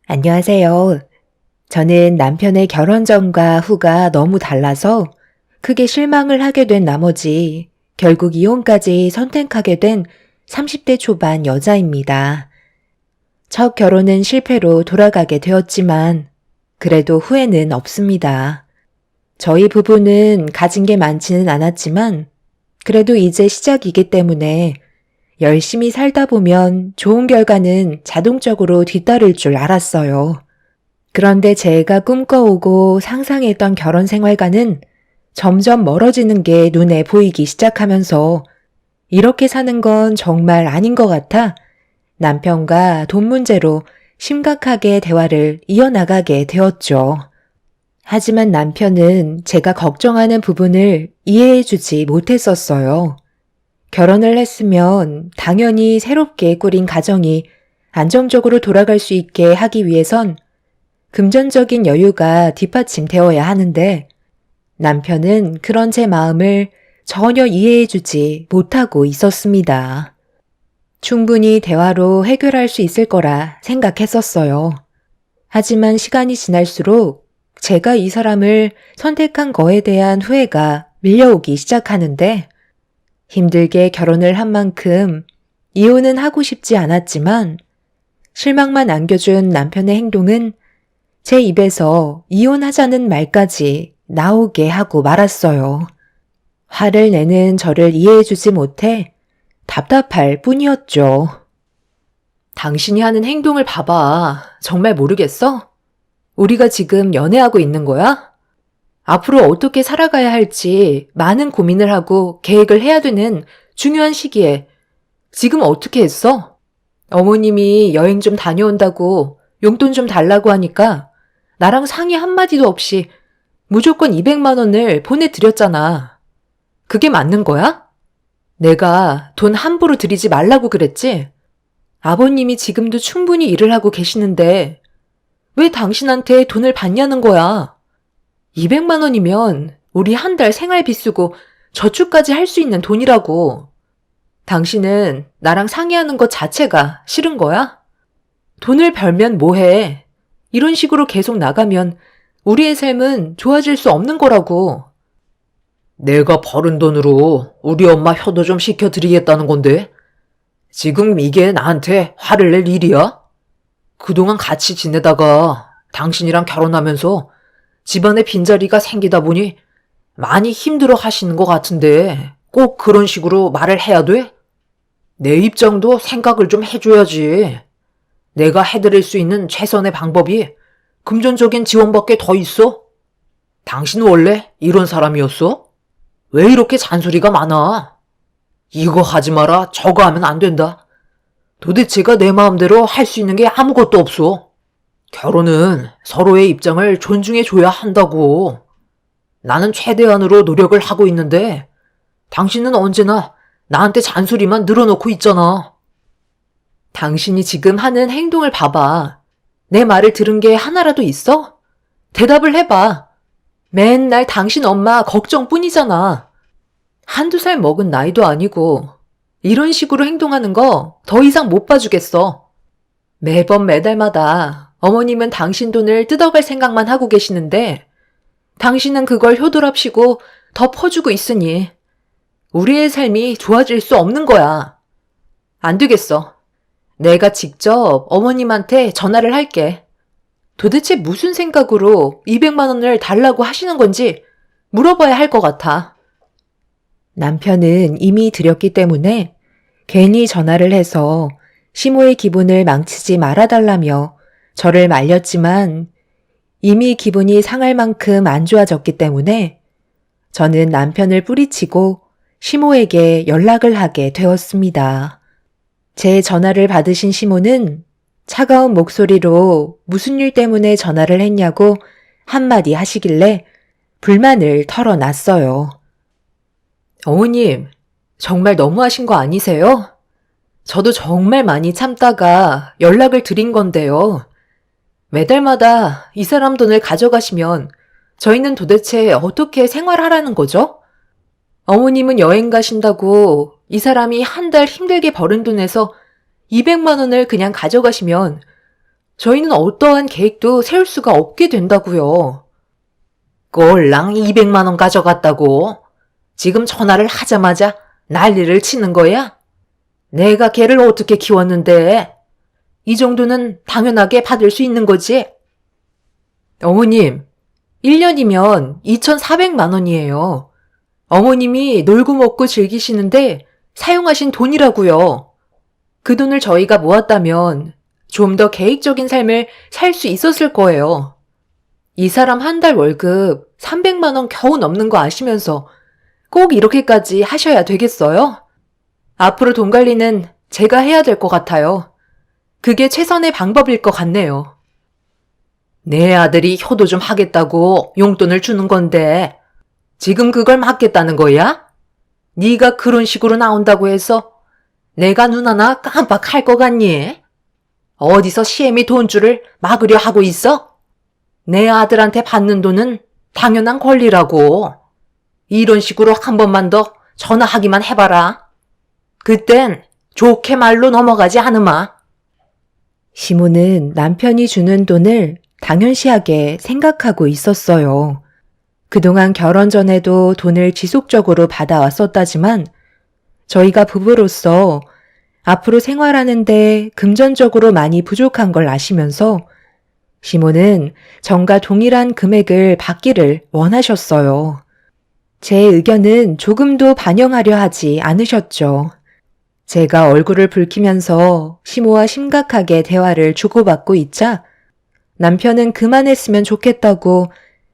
안녕하세요. 저는 남편의 결혼 전과 후가 너무 달라서 크게 실망을 하게 된 나머지 결국 이혼까지 선택하게 된 30대 초반 여자입니다. 첫 결혼은 실패로 돌아가게 되었지만 그래도 후회는 없습니다. 저희 부부는 가진 게 많지는 않았지만 그래도 이제 시작이기 때문에 열심히 살다 보면 좋은 결과는 자동적으로 뒤따를 줄 알았어요. 그런데 제가 꿈꿔오고 상상했던 결혼 생활과는 점점 멀어지는 게 눈에 보이기 시작하면서 이렇게 사는 건 정말 아닌 것 같아 남편과 돈 문제로 심각하게 대화를 이어나가게 되었죠. 하지만 남편은 제가 걱정하는 부분을 이해해주지 못했었어요. 결혼을 했으면 당연히 새롭게 꾸린 가정이 안정적으로 돌아갈 수 있게 하기 위해선 금전적인 여유가 뒷받침되어야 하는데 남편은 그런 제 마음을 전혀 이해해주지 못하고 있었습니다. 충분히 대화로 해결할 수 있을 거라 생각했었어요. 하지만 시간이 지날수록 제가 이 사람을 선택한 거에 대한 후회가 밀려오기 시작하는데 힘들게 결혼을 한 만큼 이혼은 하고 싶지 않았지만 실망만 안겨준 남편의 행동은 제 입에서 이혼하자는 말까지 나오게 하고 말았어요. 화를 내는 저를 이해해주지 못해 답답할 뿐이었죠. 당신이 하는 행동을 봐봐. 정말 모르겠어? 우리가 지금 연애하고 있는 거야? 앞으로 어떻게 살아가야 할지 많은 고민을 하고 계획을 해야 되는 중요한 시기에 지금 어떻게 했어? 어머님이 여행 좀 다녀온다고 용돈 좀 달라고 하니까 나랑 상의 한마디도 없이 무조건 200만 원을 보내드렸잖아. 그게 맞는 거야? 내가 돈 함부로 드리지 말라고 그랬지? 아버님이 지금도 충분히 일을 하고 계시는데 왜 당신한테 돈을 받냐는 거야? 200만 원이면 우리 한 달 생활비 쓰고 저축까지 할 수 있는 돈이라고. 당신은 나랑 상의하는 것 자체가 싫은 거야? 돈을 벌면 뭐해? 이런 식으로 계속 나가면 우리의 삶은 좋아질 수 없는 거라고. 내가 벌은 돈으로 우리 엄마 효도 좀 시켜드리겠다는 건데 지금 이게 나한테 화를 낼 일이야? 그동안 같이 지내다가 당신이랑 결혼하면서 집안에 빈자리가 생기다 보니 많이 힘들어 하시는 것 같은데 꼭 그런 식으로 말을 해야 돼? 내 입장도 생각을 좀 해줘야지. 내가 해드릴 수 있는 최선의 방법이 금전적인 지원밖에 더 있어? 당신 원래 이런 사람이었어? 왜 이렇게 잔소리가 많아? 이거 하지 마라, 저거 하면 안 된다. 도대체가 내 마음대로 할 수 있는 게 아무것도 없어. 결혼은 서로의 입장을 존중해줘야 한다고. 나는 최대한으로 노력을 하고 있는데 당신은 언제나 나한테 잔소리만 늘어놓고 있잖아. 당신이 지금 하는 행동을 봐봐. 내 말을 들은 게 하나라도 있어? 대답을 해봐. 맨날 당신 엄마 걱정뿐이잖아. 한두 살 먹은 나이도 아니고 이런 식으로 행동하는 거 더 이상 못 봐주겠어. 매번 매달마다 어머님은 당신 돈을 뜯어갈 생각만 하고 계시는데 당신은 그걸 효도랍시고 더 퍼주고 있으니 우리의 삶이 좋아질 수 없는 거야. 안 되겠어. 내가 직접 어머님한테 전화를 할게. 도대체 무슨 생각으로 200만 원을 달라고 하시는 건지 물어봐야 할 것 같아. 남편은 이미 드렸기 때문에 괜히 전화를 해서 시모의 기분을 망치지 말아달라며 저를 말렸지만 이미 기분이 상할 만큼 안 좋아졌기 때문에 저는 남편을 뿌리치고 시모에게 연락을 하게 되었습니다. 제 전화를 받으신 시모는 차가운 목소리로 무슨 일 때문에 전화를 했냐고 한마디 하시길래 불만을 털어놨어요. 어머님, 정말 너무하신 거 아니세요? 저도 정말 많이 참다가 연락을 드린 건데요. 매달마다 이 사람 돈을 가져가시면 저희는 도대체 어떻게 생활하라는 거죠? 어머님은 여행 가신다고 이 사람이 한 달 힘들게 벌은 돈에서 200만 원을 그냥 가져가시면 저희는 어떠한 계획도 세울 수가 없게 된다고요. 꼴랑 200만 원 가져갔다고? 지금 전화를 하자마자 난리를 치는 거야? 내가 걔를 어떻게 키웠는데? 이 정도는 당연하게 받을 수 있는 거지? 어머님, 1년이면 2,400만 원이에요. 어머님이 놀고 먹고 즐기시는데 사용하신 돈이라고요. 그 돈을 저희가 모았다면 좀 더 계획적인 삶을 살 수 있었을 거예요. 이 사람 한 달 월급 300만 원 겨우 넘는 거 아시면서 꼭 이렇게까지 하셔야 되겠어요? 앞으로 돈 관리는 제가 해야 될 것 같아요. 그게 최선의 방법일 것 같네요. 내 아들이 효도 좀 하겠다고 용돈을 주는 건데 지금 그걸 막겠다는 거야? 네가 그런 식으로 나온다고 해서 내가 눈 하나 깜빡할 것 같니? 어디서 시엠이 돈줄을 막으려 하고 있어? 내 아들한테 받는 돈은 당연한 권리라고. 이런 식으로 한 번만 더 전화하기만 해봐라. 그땐 좋게 말로 넘어가지 않으마. 시모는 남편이 주는 돈을 당연시하게 생각하고 있었어요. 그동안 결혼 전에도 돈을 지속적으로 받아왔었다지만 저희가 부부로서 앞으로 생활하는데 금전적으로 많이 부족한 걸 아시면서 시모는 전과 동일한 금액을 받기를 원하셨어요. 제 의견은 조금도 반영하려 하지 않으셨죠. 제가 얼굴을 붉히면서 시모와 심각하게 대화를 주고받고 있자 남편은 그만했으면 좋겠다고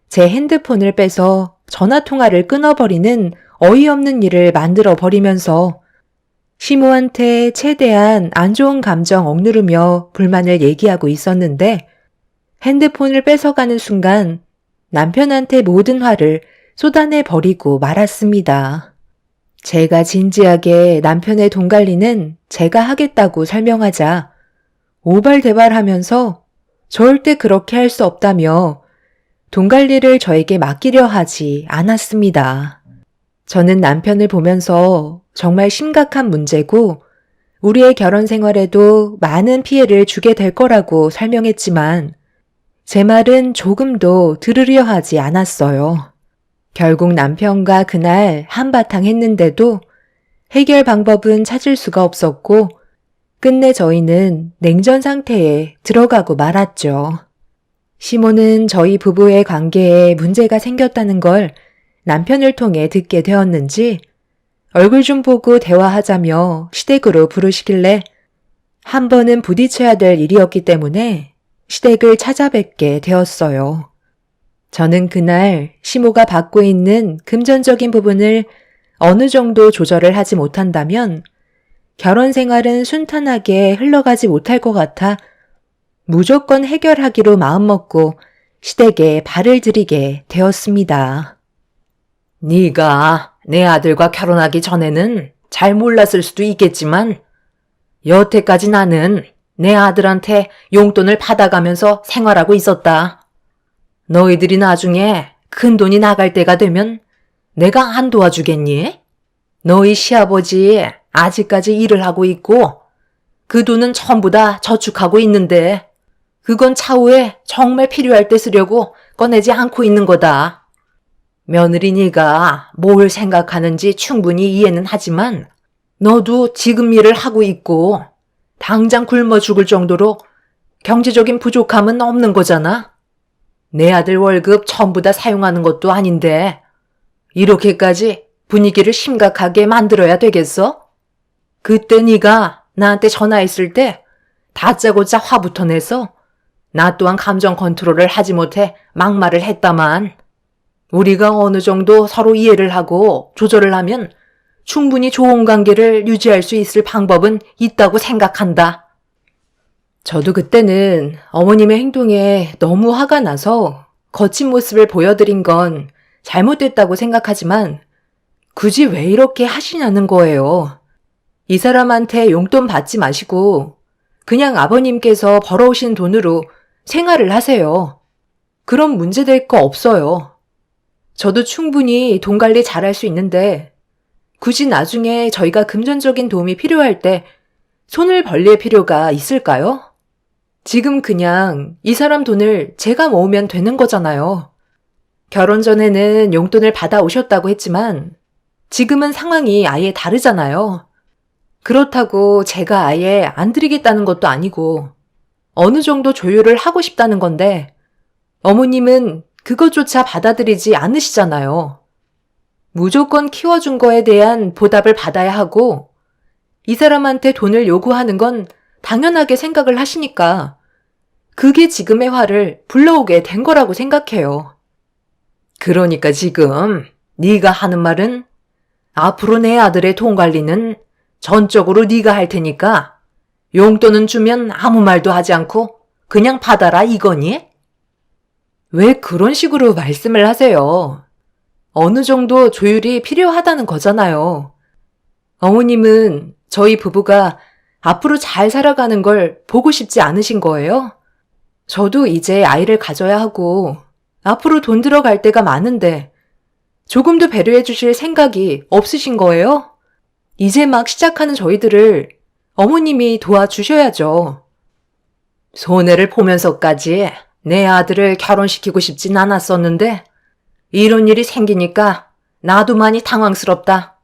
제 핸드폰을 빼서 전화통화를 끊어버리는 어이없는 일을 만들어버리면서 시모한테 최대한 안 좋은 감정 억누르며 불만을 얘기하고 있었는데 핸드폰을 뺏어가는 순간 남편한테 모든 화를 쏟아내버리고 말았습니다. 제가 진지하게 남편의 돈 관리는 제가 하겠다고 설명하자 오발대발하면서 절대 그렇게 할 수 없다며 돈 관리를 저에게 맡기려 하지 않았습니다. 저는 남편을 보면서 정말 심각한 문제고 우리의 결혼 생활에도 많은 피해를 주게 될 거라고 설명했지만 제 말은 조금도 들으려 하지 않았어요. 결국 남편과 그날 한바탕 했는데도 해결 방법은 찾을 수가 없었고 끝내 저희는 냉전 상태에 들어가고 말았죠. 시모는 저희 부부의 관계에 문제가 생겼다는 걸 남편을 통해 듣게 되었는지 얼굴 좀 보고 대화하자며 시댁으로 부르시길래 한 번은 부딪혀야 될 일이었기 때문에 시댁을 찾아뵙게 되었어요. 저는 그날 시모가 받고 있는 금전적인 부분을 어느 정도 조절을 하지 못한다면 결혼 생활은 순탄하게 흘러가지 못할 것 같아 무조건 해결하기로 마음먹고 시댁에 발을 들이게 되었습니다. 네가 내 아들과 결혼하기 전에는 잘 몰랐을 수도 있겠지만 여태까지 나는 내 아들한테 용돈을 받아가면서 생활하고 있었다. 너희들이 나중에 큰 돈이 나갈 때가 되면 내가 안 도와주겠니? 너희 시아버지 아직까지 일을 하고 있고 그 돈은 전부 다 저축하고 있는데 그건 차후에 정말 필요할 때 쓰려고 꺼내지 않고 있는 거다. 며느리니가 뭘 생각하는지 충분히 이해는 하지만 너도 지금 일을 하고 있고 당장 굶어 죽을 정도로 경제적인 부족함은 없는 거잖아. 내 아들 월급 전부 다 사용하는 것도 아닌데 이렇게까지 분위기를 심각하게 만들어야 되겠어? 그때 네가 나한테 전화했을 때 다짜고짜 화부터 내서 나 또한 감정 컨트롤을 하지 못해 막말을 했다만 우리가 어느 정도 서로 이해를 하고 조절을 하면 충분히 좋은 관계를 유지할 수 있을 방법은 있다고 생각한다. 저도 그때는 어머님의 행동에 너무 화가 나서 거친 모습을 보여드린 건 잘못됐다고 생각하지만 굳이 왜 이렇게 하시냐는 거예요. 이 사람한테 용돈 받지 마시고 그냥 아버님께서 벌어오신 돈으로 생활을 하세요. 그럼 문제될 거 없어요. 저도 충분히 돈 관리 잘할 수 있는데 굳이 나중에 저희가 금전적인 도움이 필요할 때 손을 벌릴 필요가 있을까요? 지금 그냥 이 사람 돈을 제가 모으면 되는 거잖아요. 결혼 전에는 용돈을 받아오셨다고 했지만 지금은 상황이 아예 다르잖아요. 그렇다고 제가 아예 안 드리겠다는 것도 아니고 어느 정도 조율을 하고 싶다는 건데 어머님은 그것조차 받아들이지 않으시잖아요. 무조건 키워준 거에 대한 보답을 받아야 하고 이 사람한테 돈을 요구하는 건 당연하게 생각을 하시니까 그게 지금의 화를 불러오게 된 거라고 생각해요. 그러니까 지금 네가 하는 말은 앞으로 내 아들의 돈 관리는 전적으로 네가 할 테니까 용돈은 주면 아무 말도 하지 않고 그냥 받아라 이거니? 왜 그런 식으로 말씀을 하세요? 어느 정도 조율이 필요하다는 거잖아요. 어머님은 저희 부부가 앞으로 잘 살아가는 걸 보고 싶지 않으신 거예요? 저도 이제 아이를 가져야 하고 앞으로 돈 들어갈 때가 많은데 조금도 배려해 주실 생각이 없으신 거예요? 이제 막 시작하는 저희들을 어머님이 도와주셔야죠. 손해를 보면서까지 내 아들을 결혼시키고 싶진 않았었는데 이런 일이 생기니까 나도 많이 당황스럽다.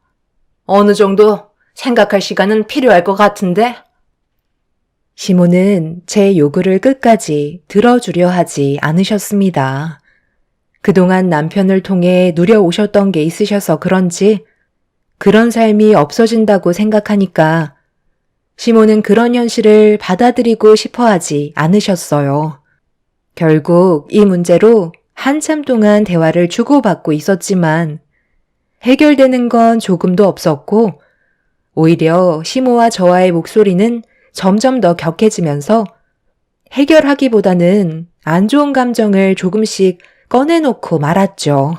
어느 정도 생각할 시간은 필요할 것 같은데? 시모는 제 요구를 끝까지 들어주려 하지 않으셨습니다. 그동안 남편을 통해 누려오셨던 게 있으셔서 그런지 그런 삶이 없어진다고 생각하니까 시모는 그런 현실을 받아들이고 싶어 하지 않으셨어요. 결국 이 문제로 한참 동안 대화를 주고받고 있었지만 해결되는 건 조금도 없었고 오히려 시모와 저와의 목소리는 점점 더 격해지면서 해결하기보다는 안 좋은 감정을 조금씩 꺼내놓고 말았죠.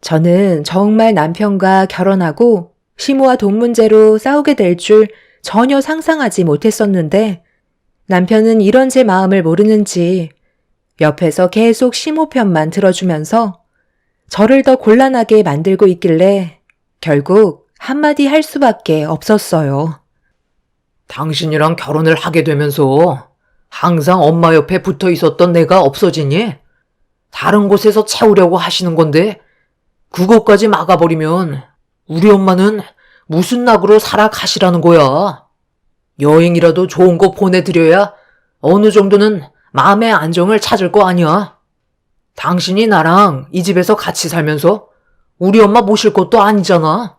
저는 정말 남편과 결혼하고 시모와 돈 문제로 싸우게 될 줄 전혀 상상하지 못했었는데 남편은 이런 제 마음을 모르는지 옆에서 계속 시모 편만 들어주면서 저를 더 곤란하게 만들고 있길래 결국 한마디 할 수밖에 없었어요. 당신이랑 결혼을 하게 되면서 항상 엄마 옆에 붙어 있었던 내가 없어지니? 다른 곳에서 채우려고 하시는 건데 그것까지 막아버리면 우리 엄마는 무슨 낙으로 살아가시라는 거야. 여행이라도 좋은 거 보내드려야 어느 정도는 마음의 안정을 찾을 거 아니야. 당신이 나랑 이 집에서 같이 살면서 우리 엄마 모실 것도 아니잖아.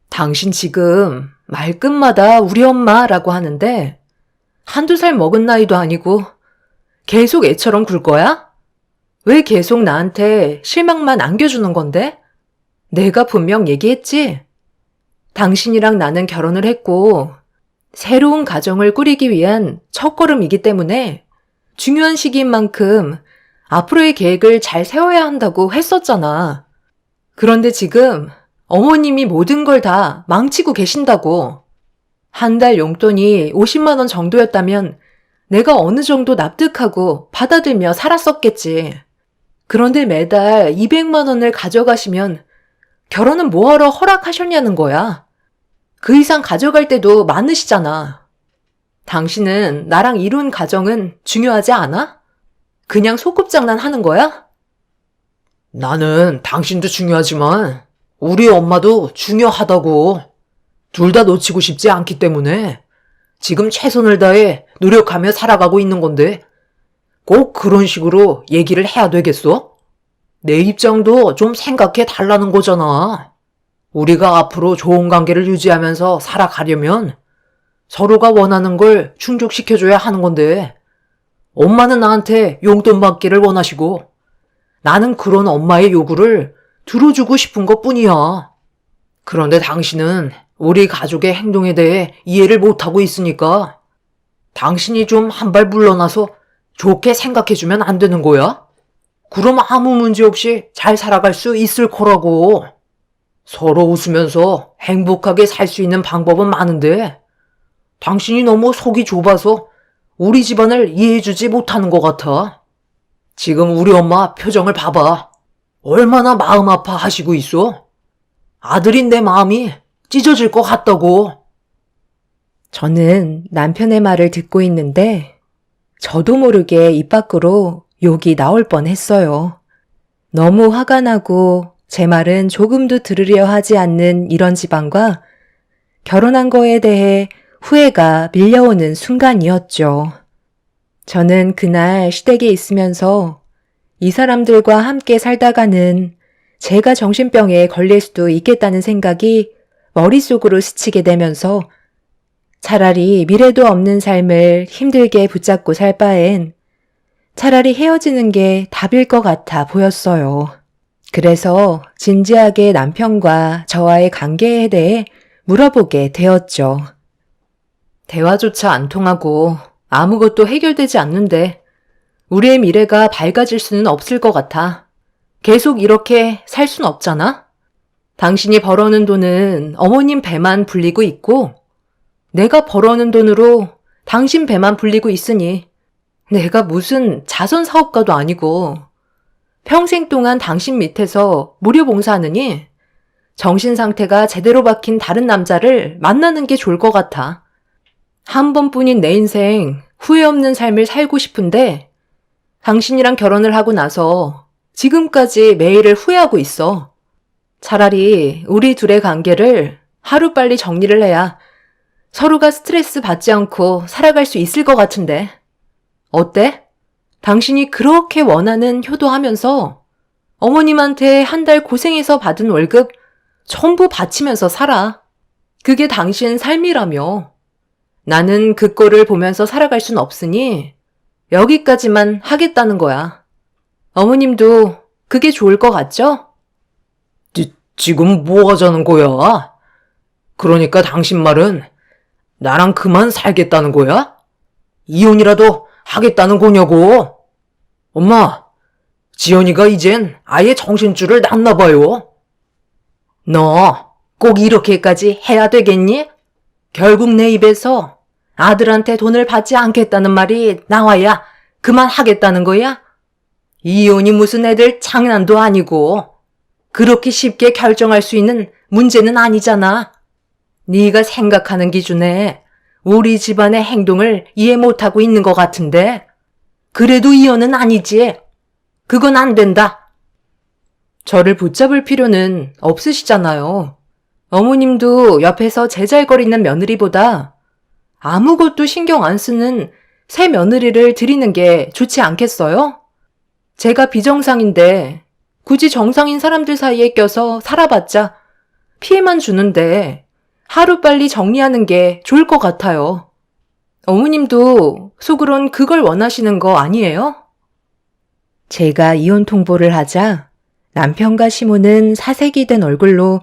당신 지금 말끝마다 우리 엄마라고 하는데 한두 살 먹은 나이도 아니고 계속 애처럼 굴 거야? 왜 계속 나한테 실망만 안겨주는 건데? 내가 분명 얘기했지? 당신이랑 나는 결혼을 했고 새로운 가정을 꾸리기 위한 첫걸음이기 때문에 중요한 시기인 만큼 앞으로의 계획을 잘 세워야 한다고 했었잖아. 그런데 지금 어머님이 모든 걸 다 망치고 계신다고. 한 달 용돈이 50만 원 정도였다면 내가 어느 정도 납득하고 받아들며 살았었겠지. 그런데 매달 200만 원을 가져가시면 결혼은 뭐하러 허락하셨냐는 거야. 그 이상 가져갈 때도 많으시잖아. 당신은 나랑 이룬 가정은 중요하지 않아? 그냥 소꿉장난 하는 거야? 나는 당신도 중요하지만 우리 엄마도 중요하다고. 둘 다 놓치고 싶지 않기 때문에 지금 최선을 다해 노력하며 살아가고 있는 건데 꼭 그런 식으로 얘기를 해야 되겠어? 내 입장도 좀 생각해 달라는 거잖아. 우리가 앞으로 좋은 관계를 유지하면서 살아가려면 서로가 원하는 걸 충족시켜줘야 하는 건데 엄마는 나한테 용돈 받기를 원하시고 나는 그런 엄마의 요구를 들어주고 싶은 것뿐이야. 그런데 당신은 우리 가족의 행동에 대해 이해를 못하고 있으니까 당신이 좀 한 발 물러나서 좋게 생각해주면 안 되는 거야? 그럼 아무 문제 없이 잘 살아갈 수 있을 거라고. 서로 웃으면서 행복하게 살 수 있는 방법은 많은데 당신이 너무 속이 좁아서 우리 집안을 이해해주지 못하는 것 같아. 지금 우리 엄마 표정을 봐봐. 얼마나 마음 아파하시고 있어? 아들인 내 마음이 찢어질 것 같다고. 저는 남편의 말을 듣고 있는데 저도 모르게 입 밖으로 욕이 나올 뻔했어요. 너무 화가 나고 제 말은 조금도 들으려 하지 않는 이런 집안과 결혼한 거에 대해 후회가 밀려오는 순간이었죠. 저는 그날 시댁에 있으면서 이 사람들과 함께 살다가는 제가 정신병에 걸릴 수도 있겠다는 생각이 머릿속으로 스치게 되면서 차라리 미래도 없는 삶을 힘들게 붙잡고 살 바엔 차라리 헤어지는 게 답일 것 같아 보였어요. 그래서 진지하게 남편과 저와의 관계에 대해 물어보게 되었죠. 대화조차 안 통하고 아무것도 해결되지 않는데 우리의 미래가 밝아질 수는 없을 것 같아. 계속 이렇게 살 순 없잖아? 당신이 벌어오는 돈은 어머님 배만 불리고 있고 내가 벌어오는 돈으로 당신 배만 불리고 있으니 내가 무슨 자선 사업가도 아니고 평생 동안 당신 밑에서 무료 봉사하느니 정신 상태가 제대로 박힌 다른 남자를 만나는 게 좋을 것 같아. 한 번뿐인 내 인생 후회 없는 삶을 살고 싶은데 당신이랑 결혼을 하고 나서 지금까지 매일을 후회하고 있어. 차라리 우리 둘의 관계를 하루빨리 정리를 해야 서로가 스트레스 받지 않고 살아갈 수 있을 것 같은데. 어때? 당신이 그렇게 원하는 효도하면서 어머님한테 한 달 고생해서 받은 월급 전부 바치면서 살아. 그게 당신 삶이라며. 나는 그 꼴을 보면서 살아갈 순 없으니 여기까지만 하겠다는 거야. 어머님도 그게 좋을 것 같죠? 지금 뭐 하자는 거야? 그러니까 당신 말은 나랑 그만 살겠다는 거야? 이혼이라도 하겠다는 거냐고? 엄마, 지연이가 이젠 아예 정신줄을 놨나 봐요. 너 꼭 이렇게까지 해야 되겠니? 결국 내 입에서 아들한테 돈을 받지 않겠다는 말이 나와야 그만하겠다는 거야? 이혼이 무슨 애들 장난도 아니고 그렇게 쉽게 결정할 수 있는 문제는 아니잖아. 네가 생각하는 기준에 우리 집안의 행동을 이해 못하고 있는 것 같은데 그래도 이혼은 아니지. 그건 안 된다. 저를 붙잡을 필요는 없으시잖아요. 어머님도 옆에서 제잘거리는 며느리보다 아무것도 신경 안 쓰는 새 며느리를 드리는 게 좋지 않겠어요? 제가 비정상인데 굳이 정상인 사람들 사이에 껴서 살아봤자 피해만 주는데 하루빨리 정리하는 게 좋을 것 같아요. 어머님도 속으론 그걸 원하시는 거 아니에요? 제가 이혼 통보를 하자 남편과 시모는 사색이 된 얼굴로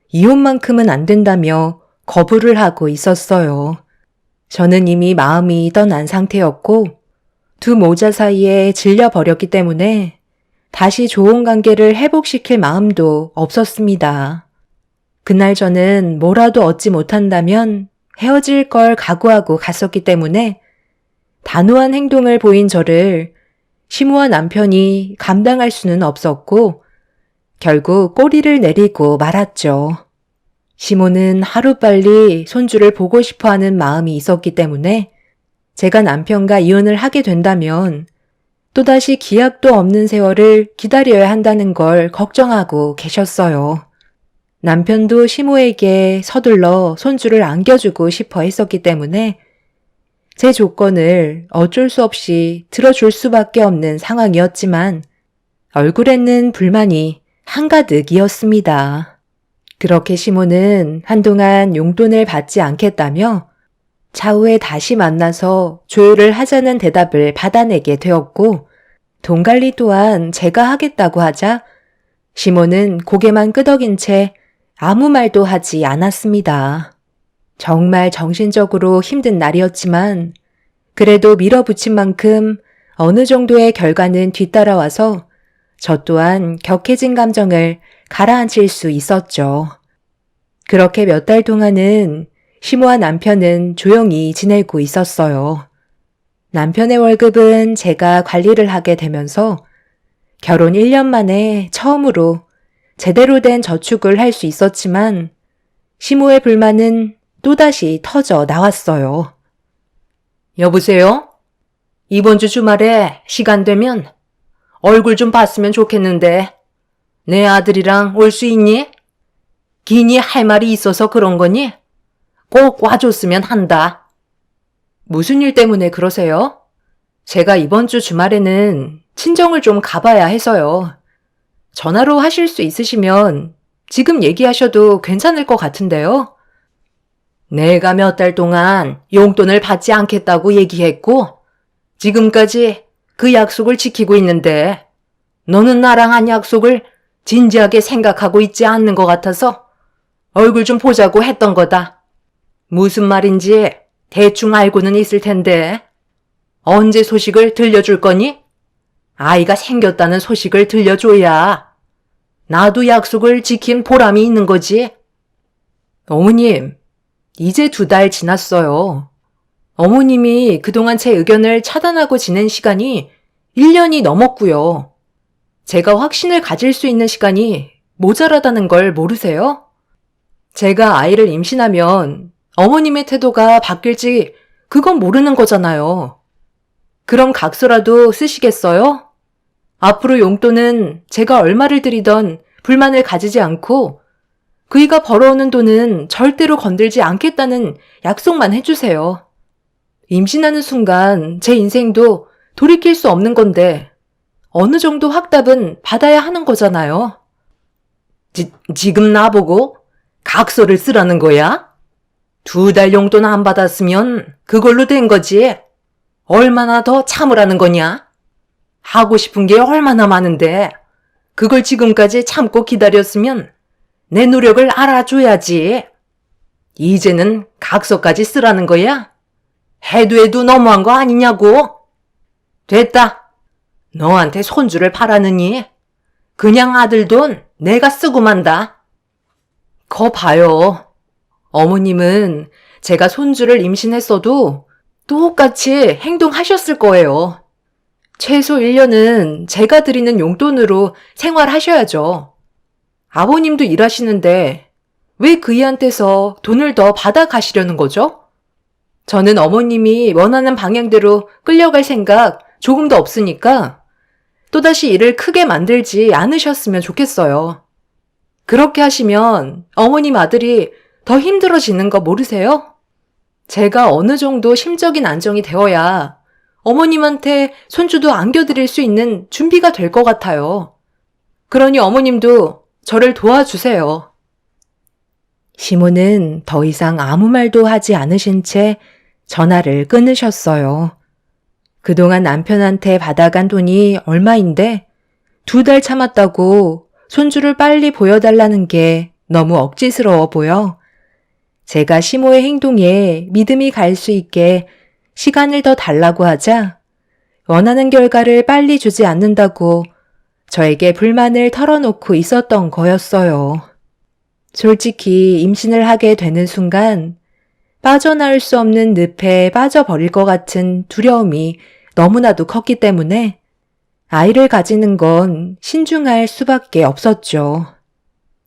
이혼만큼은 안 된다며 거부를 하고 있었어요. 저는 이미 마음이 떠난 상태였고 두 모자 사이에 질려버렸기 때문에 다시 좋은 관계를 회복시킬 마음도 없었습니다. 그날 저는 뭐라도 얻지 못한다면 헤어질 걸 각오하고 갔었기 때문에 단호한 행동을 보인 저를 시모와 남편이 감당할 수는 없었고 결국 꼬리를 내리고 말았죠. 시모는 하루빨리 손주를 보고 싶어하는 마음이 있었기 때문에 제가 남편과 이혼을 하게 된다면 또다시 기약도 없는 세월을 기다려야 한다는 걸 걱정하고 계셨어요. 남편도 시모에게 서둘러 손주를 안겨주고 싶어 했었기 때문에 제 조건을 어쩔 수 없이 들어줄 수밖에 없는 상황이었지만 얼굴에는 불만이 한가득이었습니다. 그렇게 시모는 한동안 용돈을 받지 않겠다며 차후에 다시 만나서 조율을 하자는 대답을 받아내게 되었고 돈 관리 또한 제가 하겠다고 하자 시모는 고개만 끄덕인 채 아무 말도 하지 않았습니다. 정말 정신적으로 힘든 날이었지만 그래도 밀어붙인 만큼 어느 정도의 결과는 뒤따라와서 저 또한 격해진 감정을 가라앉힐 수 있었죠. 그렇게 몇 달 동안은 시모와 남편은 조용히 지내고 있었어요. 남편의 월급은 제가 관리를 하게 되면서 결혼 1년 만에 처음으로 제대로 된 저축을 할 수 있었지만 시모의 불만은 또다시 터져 나왔어요. 여보세요? 이번 주 주말에 시간 되면 얼굴 좀 봤으면 좋겠는데 내 아들이랑 올 수 있니? 기니 할 말이 있어서 그런 거니? 꼭 와줬으면 한다. 무슨 일 때문에 그러세요? 제가 이번 주 주말에는 친정을 좀 가봐야 해서요. 전화로 하실 수 있으시면 지금 얘기하셔도 괜찮을 것 같은데요. 내가 몇 달 동안 용돈을 받지 않겠다고 얘기했고 지금까지 그 약속을 지키고 있는데 너는 나랑 한 약속을 진지하게 생각하고 있지 않는 것 같아서 얼굴 좀 보자고 했던 거다. 무슨 말인지 대충 알고는 있을 텐데 언제 소식을 들려줄 거니? 아이가 생겼다는 소식을 들려줘야 나도 약속을 지킨 보람이 있는 거지. 어머님, 이제 2달 지났어요. 어머님이 그동안 제 의견을 차단하고 지낸 시간이 1년이 넘었고요. 제가 확신을 가질 수 있는 시간이 모자라다는 걸 모르세요? 제가 아이를 임신하면 어머님의 태도가 바뀔지 그건 모르는 거잖아요. 그럼 각서라도 쓰시겠어요? 앞으로 용돈은 제가 얼마를 드리던 불만을 가지지 않고 그이가 벌어오는 돈은 절대로 건들지 않겠다는 약속만 해주세요. 임신하는 순간 제 인생도 돌이킬 수 없는 건데 어느 정도 확답은 받아야 하는 거잖아요. 지금 나보고 각서를 쓰라는 거야? 2달 용돈 안 받았으면 그걸로 된 거지. 얼마나 더 참으라는 거냐? 하고 싶은 게 얼마나 많은데 그걸 지금까지 참고 기다렸으면 내 노력을 알아줘야지. 이제는 각서까지 쓰라는 거야? 해도 너무한 거 아니냐고? 됐다. 너한테 손주를 바라느니 그냥 아들 돈 내가 쓰고 만다. 거 봐요. 어머님은 제가 손주를 임신했어도 똑같이 행동하셨을 거예요. 최소 1년은 제가 드리는 용돈으로 생활하셔야죠. 아버님도 일하시는데 왜 그이한테서 돈을 더 받아 가시려는 거죠? 저는 어머님이 원하는 방향대로 끌려갈 생각 조금도 없으니까 또다시 일을 크게 만들지 않으셨으면 좋겠어요. 그렇게 하시면 어머님 아들이 더 힘들어지는 거 모르세요? 제가 어느 정도 심적인 안정이 되어야 어머님한테 손주도 안겨드릴 수 있는 준비가 될 것 같아요. 그러니 어머님도 저를 도와주세요. 시모는 더 이상 아무 말도 하지 않으신 채 전화를 끊으셨어요. 그동안 남편한테 받아간 돈이 얼마인데 2달 참았다고 손주를 빨리 보여달라는 게 너무 억지스러워 보여 제가 시모의 행동에 믿음이 갈 수 있게 시간을 더 달라고 하자 원하는 결과를 빨리 주지 않는다고 저에게 불만을 털어놓고 있었던 거였어요. 솔직히 임신을 하게 되는 순간 빠져나올 수 없는 늪에 빠져버릴 것 같은 두려움이 너무나도 컸기 때문에 아이를 가지는 건 신중할 수밖에 없었죠.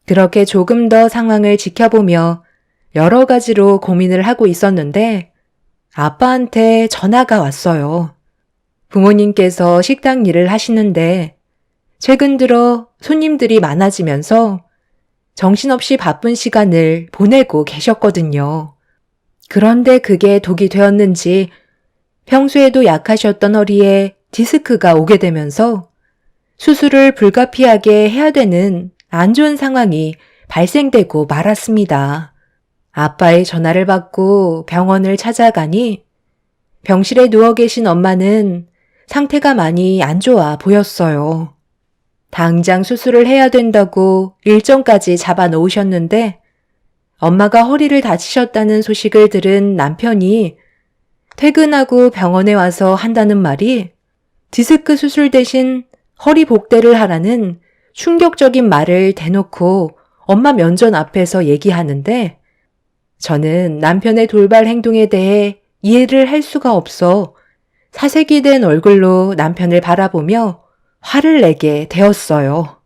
그렇게 조금 더 상황을 지켜보며 여러 가지로 고민을 하고 있었는데 아빠한테 전화가 왔어요. 부모님께서 식당 일을 하시는데 최근 들어 손님들이 많아지면서 정신없이 바쁜 시간을 보내고 계셨거든요. 그런데 그게 독이 되었는지 평소에도 약하셨던 허리에 디스크가 오게 되면서 수술을 불가피하게 해야 되는 안 좋은 상황이 발생되고 말았습니다. 아빠의 전화를 받고 병원을 찾아가니 병실에 누워 계신 엄마는 상태가 많이 안 좋아 보였어요. 당장 수술을 해야 된다고 일정까지 잡아 놓으셨는데 엄마가 허리를 다치셨다는 소식을 들은 남편이 퇴근하고 병원에 와서 한다는 말이 디스크 수술 대신 허리 복대를 하라는 충격적인 말을 대놓고 엄마 면전 앞에서 얘기하는데 저는 남편의 돌발 행동에 대해 이해를 할 수가 없어 사색이 된 얼굴로 남편을 바라보며 화를 내게 되었어요.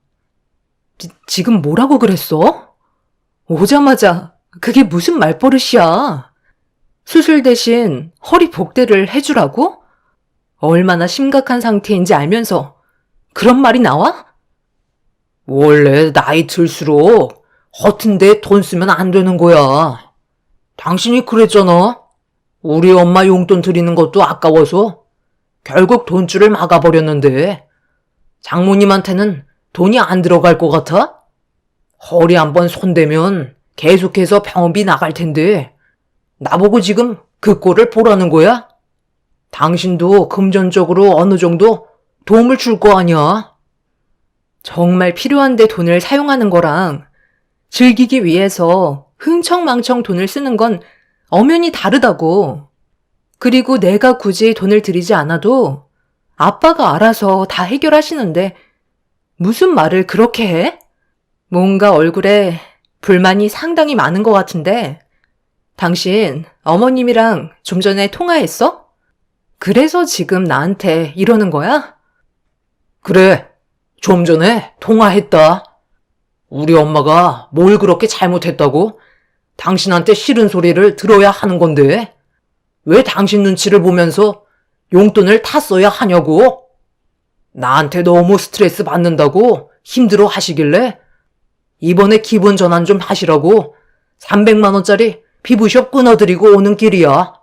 지금 뭐라고 그랬어? 오자마자 그게 무슨 말버릇이야? 수술 대신 허리 복대를 해주라고? 얼마나 심각한 상태인지 알면서 그런 말이 나와? 원래 나이 들수록 허튼 데 돈 쓰면 안 되는 거야. 당신이 그랬잖아. 우리 엄마 용돈 드리는 것도 아까워서 결국 돈줄을 막아버렸는데 장모님한테는 돈이 안 들어갈 것 같아? 허리 한번 손대면 계속해서 병원비 나갈 텐데 나보고 지금 그 꼴을 보라는 거야? 당신도 금전적으로 어느 정도 도움을 줄 거 아니야? 정말 필요한데 돈을 사용하는 거랑 즐기기 위해서 흥청망청 돈을 쓰는 건 엄연히 다르다고. 그리고 내가 굳이 돈을 들이지 않아도 아빠가 알아서 다 해결하시는데 무슨 말을 그렇게 해? 뭔가 얼굴에 불만이 상당히 많은 것 같은데 당신 어머님이랑 좀 전에 통화했어? 그래서 지금 나한테 이러는 거야? 그래, 좀 전에 통화했다. 우리 엄마가 뭘 그렇게 잘못했다고? 당신한테 싫은 소리를 들어야 하는 건데 왜 당신 눈치를 보면서 용돈을 다 써야 하냐고? 나한테 너무 스트레스 받는다고 힘들어 하시길래 이번에 기분 전환 좀 하시라고 300만 원짜리 피부숍 끊어드리고 오는 길이야.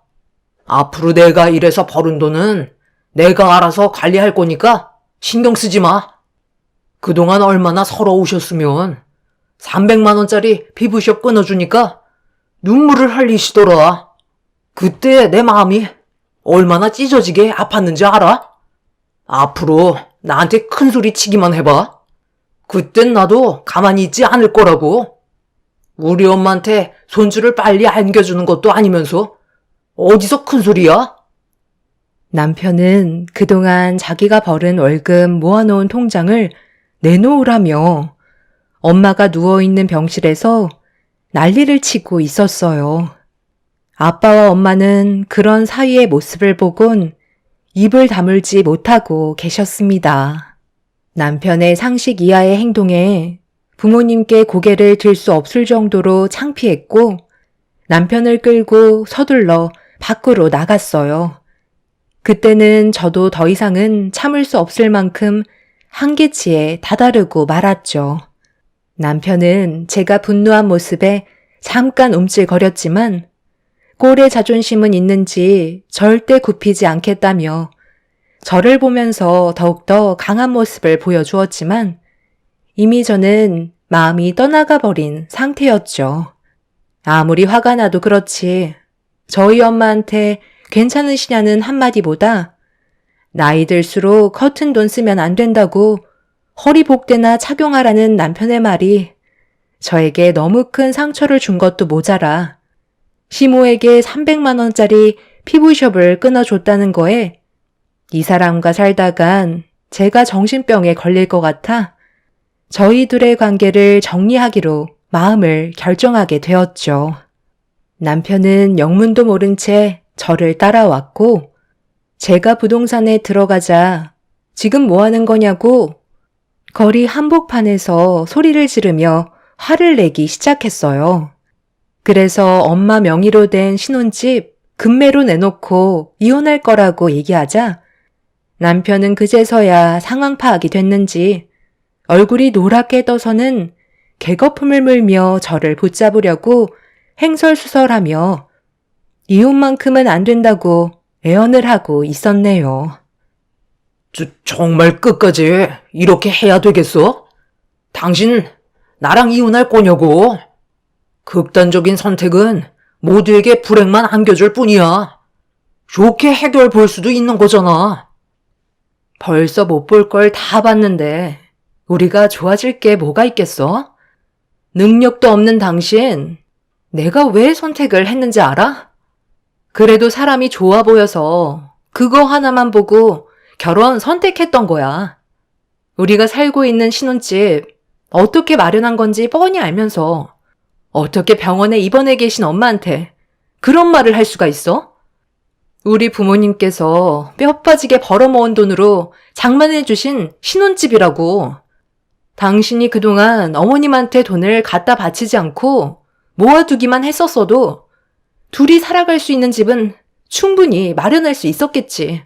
앞으로 내가 일해서 벌은 돈은 내가 알아서 관리할 거니까 신경 쓰지 마. 그동안 얼마나 서러우셨으면 300만 원짜리 피부숍 끊어주니까 눈물을 흘리시더라. 그때 내 마음이 얼마나 찢어지게 아팠는지 알아? 앞으로 나한테 큰 소리 치기만 해봐. 그땐 나도 가만히 있지 않을 거라고. 우리 엄마한테 손주를 빨리 안겨주는 것도 아니면서 어디서 큰 소리야? 남편은 그동안 자기가 벌은 월급 모아놓은 통장을 내놓으라며 엄마가 누워있는 병실에서 난리를 치고 있었어요. 아빠와 엄마는 그런 사위의 모습을 보곤 입을 다물지 못하고 계셨습니다. 남편의 상식 이하의 행동에 부모님께 고개를 들 수 없을 정도로 창피했고 남편을 끌고 서둘러 밖으로 나갔어요. 그때는 저도 더 이상은 참을 수 없을 만큼 한계치에 다다르고 말았죠. 남편은 제가 분노한 모습에 잠깐 움찔거렸지만 꼴의 자존심은 있는지 절대 굽히지 않겠다며 저를 보면서 더욱더 강한 모습을 보여주었지만 이미 저는 마음이 떠나가 버린 상태였죠. 아무리 화가 나도 그렇지 저희 엄마한테 괜찮으시냐는 한마디보다 나이 들수록 허튼 돈 쓰면 안 된다고 허리복대나 착용하라는 남편의 말이 저에게 너무 큰 상처를 준 것도 모자라 시모에게 300만 원짜리 피부숍을 끊어줬다는 거에 이 사람과 살다간 제가 정신병에 걸릴 것 같아 저희 둘의 관계를 정리하기로 마음을 결정하게 되었죠. 남편은 영문도 모른 채 저를 따라왔고 제가 부동산에 들어가자 지금 뭐 하는 거냐고 거리 한복판에서 소리를 지르며 화를 내기 시작했어요. 그래서 엄마 명의로 된 신혼집 금매로 내놓고 이혼할 거라고 얘기하자 남편은 그제서야 상황 파악이 됐는지 얼굴이 노랗게 떠서는 개거품을 물며 저를 붙잡으려고 횡설수설하며 이혼만큼은 안 된다고 애언을 하고 있었네요. 정말 끝까지 이렇게 해야 되겠어? 당신 나랑 이혼할 거냐고? 극단적인 선택은 모두에게 불행만 안겨줄 뿐이야. 좋게 해결 볼 수도 있는 거잖아. 벌써 못 볼 걸 다 봤는데 우리가 좋아질 게 뭐가 있겠어? 능력도 없는 당신, 내가 왜 선택을 했는지 알아? 그래도 사람이 좋아 보여서 그거 하나만 보고 결혼 선택했던 거야. 우리가 살고 있는 신혼집 어떻게 마련한 건지 뻔히 알면서 어떻게 병원에 입원해 계신 엄마한테 그런 말을 할 수가 있어? 우리 부모님께서 뼈 빠지게 벌어모은 돈으로 장만해 주신 신혼집이라고. 당신이 그동안 어머님한테 돈을 갖다 바치지 않고 모아두기만 했었어도 둘이 살아갈 수 있는 집은 충분히 마련할 수 있었겠지.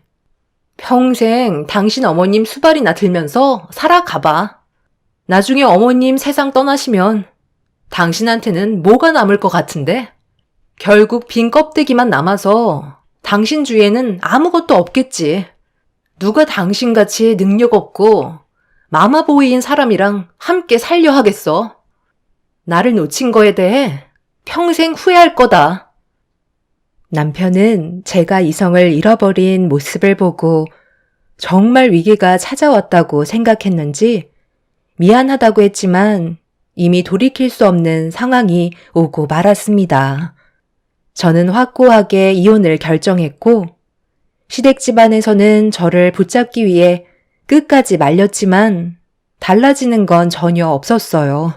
평생 당신 어머님 수발이나 들면서 살아가봐. 나중에 어머님 세상 떠나시면 당신한테는 뭐가 남을 것 같은데? 결국 빈 껍데기만 남아서 당신 주위에는 아무것도 없겠지. 누가 당신같이 능력 없고 마마보이인 사람이랑 함께 살려 하겠어? 나를 놓친 거에 대해 평생 후회할 거다. 남편은 제가 이성을 잃어버린 모습을 보고 정말 위기가 찾아왔다고 생각했는지 미안하다고 했지만 이미 돌이킬 수 없는 상황이 오고 말았습니다. 저는 확고하게 이혼을 결정했고 시댁 집안에서는 저를 붙잡기 위해 끝까지 말렸지만 달라지는 건 전혀 없었어요.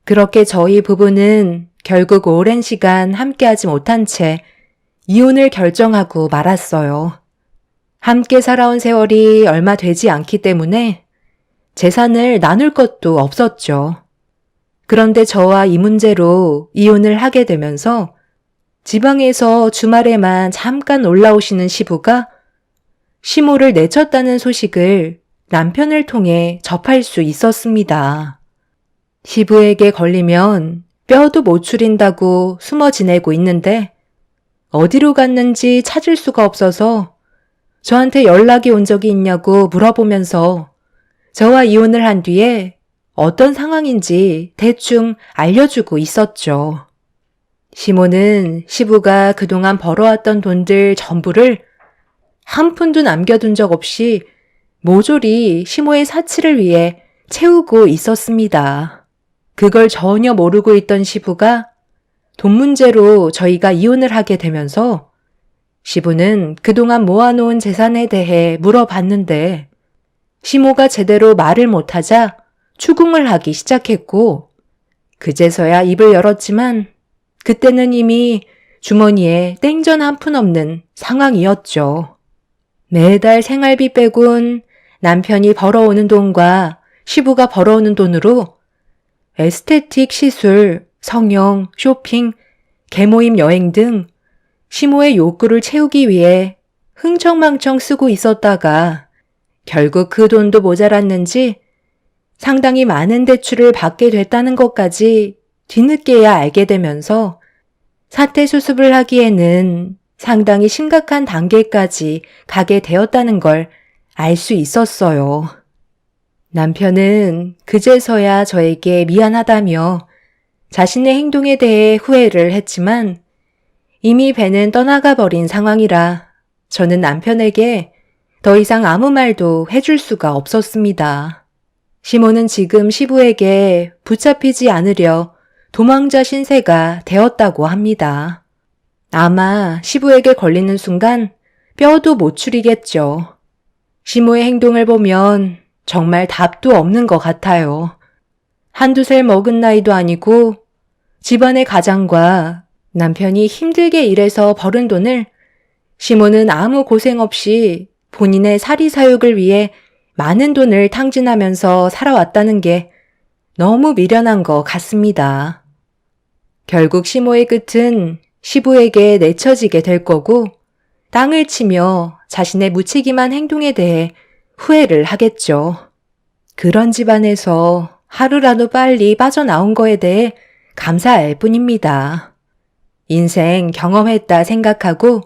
그렇게 저희 부부는 결국 오랜 시간 함께하지 못한 채 이혼을 결정하고 말았어요. 함께 살아온 세월이 얼마 되지 않기 때문에 재산을 나눌 것도 없었죠. 그런데 저와 이 문제로 이혼을 하게 되면서 지방에서 주말에만 잠깐 올라오시는 시부가 시모를 내쳤다는 소식을 남편을 통해 접할 수 있었습니다. 시부에게 걸리면 뼈도 못 추린다고 숨어 지내고 있는데 어디로 갔는지 찾을 수가 없어서 저한테 연락이 온 적이 있냐고 물어보면서 저와 이혼을 한 뒤에 어떤 상황인지 대충 알려주고 있었죠. 시모는 시부가 그동안 벌어왔던 돈들 전부를 한 푼도 남겨둔 적 없이 모조리 시모의 사치를 위해 채우고 있었습니다. 그걸 전혀 모르고 있던 시부가 돈 문제로 저희가 이혼을 하게 되면서 시부는 그동안 모아놓은 재산에 대해 물어봤는데 시모가 제대로 말을 못하자 추궁을 하기 시작했고 그제서야 입을 열었지만 그때는 이미 주머니에 땡전 한 푼 없는 상황이었죠. 매달 생활비 빼곤 남편이 벌어오는 돈과 시부가 벌어오는 돈으로 에스테틱 시술, 성형, 쇼핑, 개모임 여행 등 시모의 욕구를 채우기 위해 흥청망청 쓰고 있었다가 결국 그 돈도 모자랐는지 상당히 많은 대출을 받게 됐다는 것까지 뒤늦게야 알게 되면서 사태 수습을 하기에는 상당히 심각한 단계까지 가게 되었다는 걸 알 수 있었어요. 남편은 그제서야 저에게 미안하다며 자신의 행동에 대해 후회를 했지만 이미 배는 떠나가 버린 상황이라 저는 남편에게 더 이상 아무 말도 해줄 수가 없었습니다. 시모는 지금 시부에게 붙잡히지 않으려 도망자 신세가 되었다고 합니다. 아마 시부에게 걸리는 순간 뼈도 못 추리겠죠. 시모의 행동을 보면 정말 답도 없는 것 같아요. 한두 살 먹은 나이도 아니고 집안의 가장과 남편이 힘들게 일해서 벌은 돈을 시모는 아무 고생 없이 본인의 사리사욕을 위해 많은 돈을 탕진하면서 살아왔다는 게 너무 미련한 것 같습니다. 결국 시모의 끝은 시부에게 내쳐지게 될 거고 땅을 치며 자신의 무책임한 행동에 대해 후회를 하겠죠. 그런 집안에서 하루라도 빨리 빠져나온 거에 대해 감사할 뿐입니다. 인생 경험했다 생각하고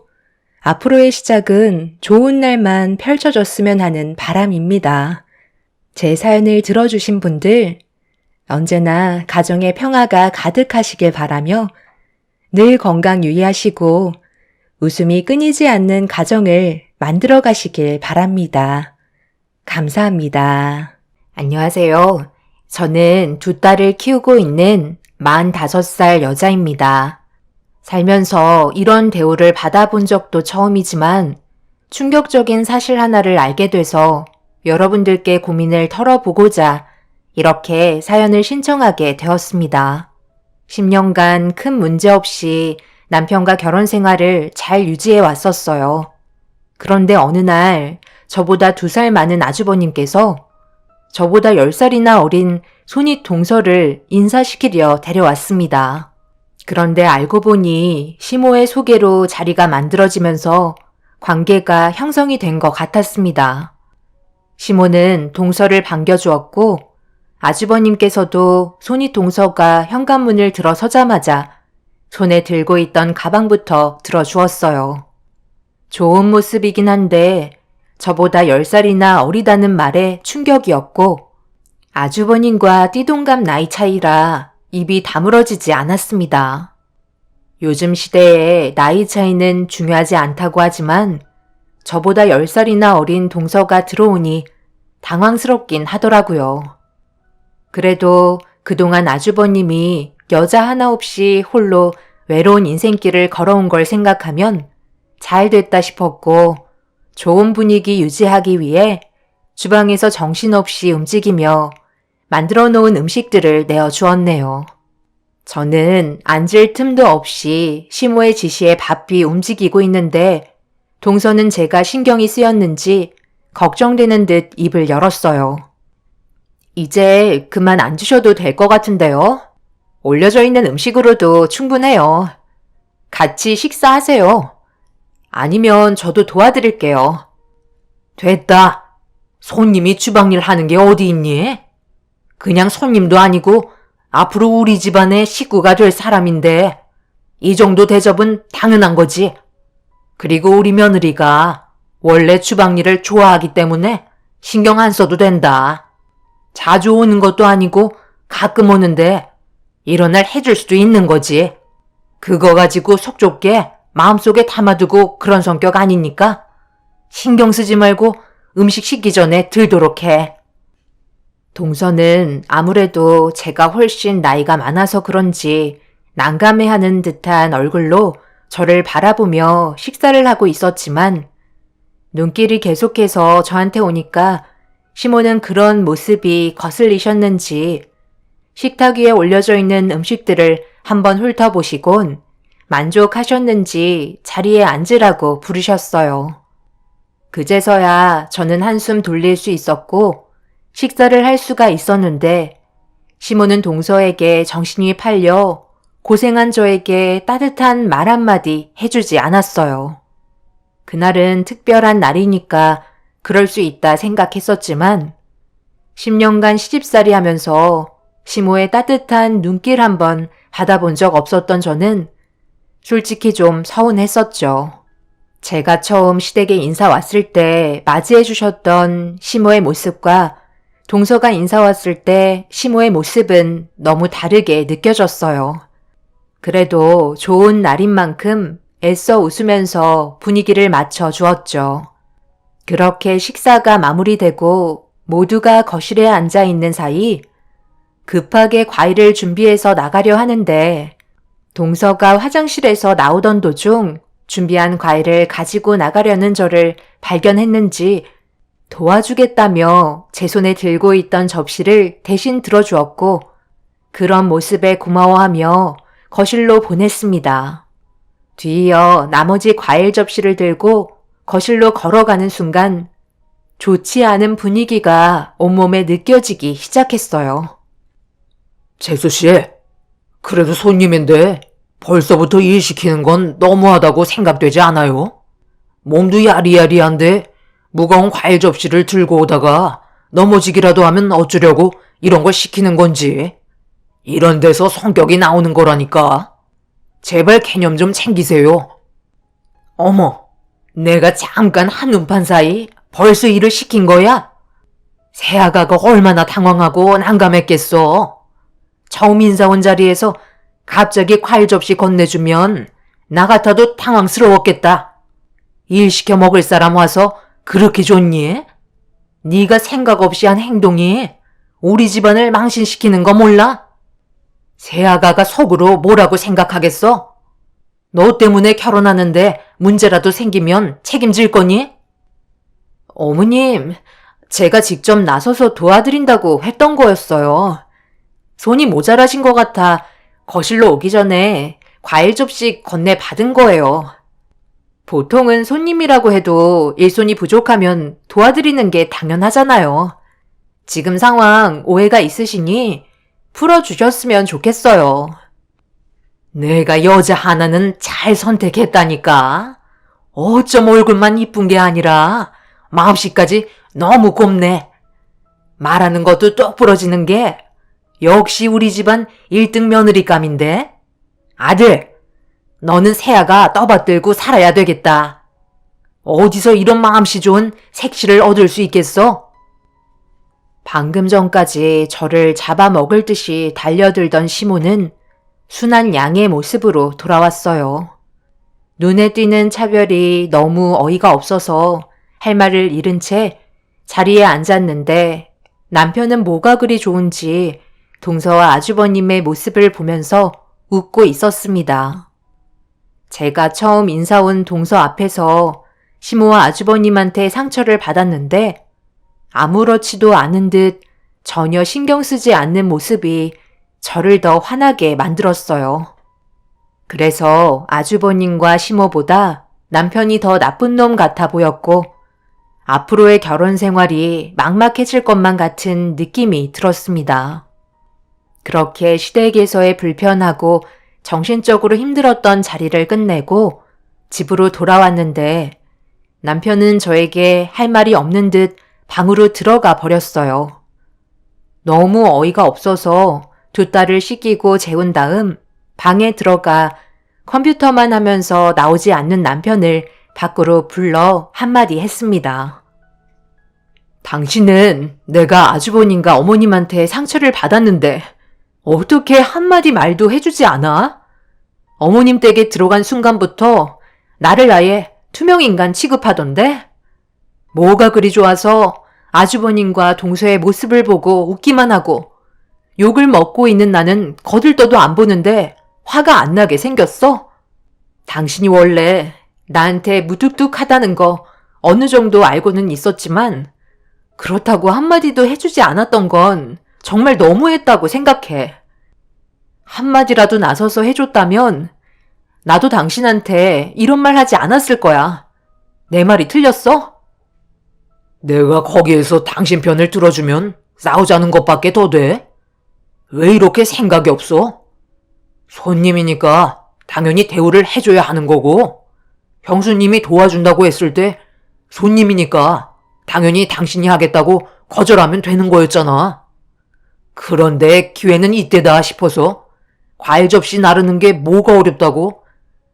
앞으로의 시작은 좋은 날만 펼쳐졌으면 하는 바람입니다. 제 사연을 들어주신 분들 언제나 가정의 평화가 가득하시길 바라며 늘 건강 유의하시고 웃음이 끊이지 않는 가정을 만들어 가시길 바랍니다. 감사합니다. 안녕하세요. 저는 두 딸을 키우고 있는 45살 여자입니다. 살면서 이런 대우를 받아본 적도 처음이지만 충격적인 사실 하나를 알게 돼서 여러분들께 고민을 털어보고자 이렇게 사연을 신청하게 되었습니다. 10년간 큰 문제 없이 남편과 결혼 생활을 잘 유지해 왔었어요. 그런데 어느 날 저보다 2살 많은 아주버님께서 저보다 10살이나 어린 손윗 동서를 인사시키려 데려왔습니다. 그런데 알고 보니 시모의 소개로 자리가 만들어지면서 관계가 형성이 된 것 같았습니다. 시모는 동서를 반겨주었고 아주버님께서도 손이 동서가 현관문을 들어서자마자 손에 들고 있던 가방부터 들어주었어요. 좋은 모습이긴 한데 저보다 10살이나 어리다는 말에 충격이었고 아주버님과 띠동갑 나이 차이라 입이 다물어지지 않았습니다. 요즘 시대에 나이 차이는 중요하지 않다고 하지만 저보다 10살이나 어린 동서가 들어오니 당황스럽긴 하더라고요. 그래도 그동안 아주버님이 여자 하나 없이 홀로 외로운 인생길을 걸어온 걸 생각하면 잘 됐다 싶었고 좋은 분위기 유지하기 위해 주방에서 정신없이 움직이며 만들어 놓은 음식들을 내어주었네요. 저는 앉을 틈도 없이 시모의 지시에 바삐 움직이고 있는데 동서는 제가 신경이 쓰였는지 걱정되는 듯 입을 열었어요. 이제 그만 앉으셔도 될 것 같은데요. 올려져 있는 음식으로도 충분해요. 같이 식사하세요. 아니면 저도 도와드릴게요. 됐다. 손님이 주방일 하는 게 어디 있니? 그냥 손님도 아니고 앞으로 우리 집안의 식구가 될 사람인데 이 정도 대접은 당연한 거지. 그리고 우리 며느리가 원래 주방일을 좋아하기 때문에 신경 안 써도 된다. 자주 오는 것도 아니고 가끔 오는데 이런 날 해줄 수도 있는 거지. 그거 가지고 속 좁게 마음속에 담아두고 그런 성격 아니니까 신경 쓰지 말고 음식 식기 전에 들도록 해. 동서는 아무래도 제가 훨씬 나이가 많아서 그런지 난감해하는 듯한 얼굴로 저를 바라보며 식사를 하고 있었지만 눈길이 계속해서 저한테 오니까 시모는 그런 모습이 거슬리셨는지 식탁 위에 올려져 있는 음식들을 한번 훑어보시곤 만족하셨는지 자리에 앉으라고 부르셨어요. 그제서야 저는 한숨 돌릴 수 있었고 식사를 할 수가 있었는데 시모는 동서에게 정신이 팔려 고생한 저에게 따뜻한 말 한마디 해주지 않았어요. 그날은 특별한 날이니까 그럴 수 있다 생각했었지만 10년간 시집살이 하면서 시모의 따뜻한 눈길 한번 받아본 적 없었던 저는 솔직히 좀 서운했었죠. 제가 처음 시댁에 인사 왔을 때 맞이해 주셨던 시모의 모습과 동서가 인사 왔을 때 시모의 모습은 너무 다르게 느껴졌어요. 그래도 좋은 날인 만큼 애써 웃으면서 분위기를 맞춰 주었죠. 그렇게 식사가 마무리되고 모두가 거실에 앉아 있는 사이 급하게 과일을 준비해서 나가려 하는데 동서가 화장실에서 나오던 도중 준비한 과일을 가지고 나가려는 저를 발견했는지 도와주겠다며 제 손에 들고 있던 접시를 대신 들어주었고 그런 모습에 고마워하며 거실로 보냈습니다. 뒤이어 나머지 과일 접시를 들고 거실로 걸어가는 순간 좋지 않은 분위기가 온몸에 느껴지기 시작했어요. 재수씨, 그래도 손님인데 벌써부터 일 시키는 건 너무하다고 생각되지 않아요? 몸도 야리야리한데 무거운 과일 접시를 들고 오다가 넘어지기라도 하면 어쩌려고 이런 걸 시키는 건지. 이런 데서 성격이 나오는 거라니까. 제발 개념 좀 챙기세요. 어머, 내가 잠깐 한눈판 사이 벌써 일을 시킨 거야? 새아가가 얼마나 당황하고 난감했겠어. 처음 인사 온 자리에서 갑자기 과일 접시 건네주면 나 같아도 당황스러웠겠다. 일 시켜 먹을 사람 와서 그렇게 좋니? 네가 생각 없이 한 행동이 우리 집안을 망신시키는 거 몰라? 새아가가 속으로 뭐라고 생각하겠어? 너 때문에 결혼하는데 문제라도 생기면 책임질 거니? 어머님, 제가 직접 나서서 도와드린다고 했던 거였어요. 손이 모자라신 것 같아 거실로 오기 전에 과일 접시 건네 받은 거예요. 보통은 손님이라고 해도 일손이 부족하면 도와드리는 게 당연하잖아요. 지금 상황 오해가 있으시니 풀어주셨으면 좋겠어요. 내가 여자 하나는 잘 선택했다니까. 어쩜 얼굴만 이쁜 게 아니라 마음씨까지 너무 곱네. 말하는 것도 똑 부러지는 게 역시 우리 집안 1등 며느리감인데. 아들, 너는 새아가 떠받들고 살아야 되겠다. 어디서 이런 마음씨 좋은 색시를 얻을 수 있겠어? 방금 전까지 저를 잡아먹을 듯이 달려들던 시모는 순한 양의 모습으로 돌아왔어요. 눈에 띄는 차별이 너무 어이가 없어서 할 말을 잃은 채 자리에 앉았는데 남편은 뭐가 그리 좋은지 동서와 아주버님의 모습을 보면서 웃고 있었습니다. 제가 처음 인사 온 동서 앞에서 시모와 아주버님한테 상처를 받았는데 아무렇지도 않은 듯 전혀 신경 쓰지 않는 모습이 저를 더 화나게 만들었어요. 그래서 아주버님과 시모보다 남편이 더 나쁜 놈 같아 보였고 앞으로의 결혼 생활이 막막해질 것만 같은 느낌이 들었습니다. 그렇게 시댁에서의 불편하고 정신적으로 힘들었던 자리를 끝내고 집으로 돌아왔는데 남편은 저에게 할 말이 없는 듯 방으로 들어가 버렸어요. 너무 어이가 없어서 두 딸을 씻기고 재운 다음 방에 들어가 컴퓨터만 하면서 나오지 않는 남편을 밖으로 불러 한마디 했습니다. 당신은 내가 아주버님과 어머님한테 상처를 받았는데 어떻게 한마디 말도 해주지 않아? 어머님 댁에 들어간 순간부터 나를 아예 투명인간 취급하던데? 뭐가 그리 좋아서 아주버님과 동서의 모습을 보고 웃기만 하고 욕을 먹고 있는 나는 거들떠도 안 보는데 화가 안 나게 생겼어? 당신이 원래 나한테 무뚝뚝하다는 거 어느 정도 알고는 있었지만 그렇다고 한마디도 해주지 않았던 건 정말 너무했다고 생각해. 한마디라도 나서서 해줬다면 나도 당신한테 이런 말 하지 않았을 거야. 내 말이 틀렸어? 내가 거기에서 당신 편을 들어주면 싸우자는 것밖에 더 돼? 왜 이렇게 생각이 없어? 손님이니까 당연히 대우를 해줘야 하는 거고 형수님이 도와준다고 했을 때 손님이니까 당연히 당신이 하겠다고 거절하면 되는 거였잖아. 그런데 기회는 이때다 싶어서 과일 접시 나르는 게 뭐가 어렵다고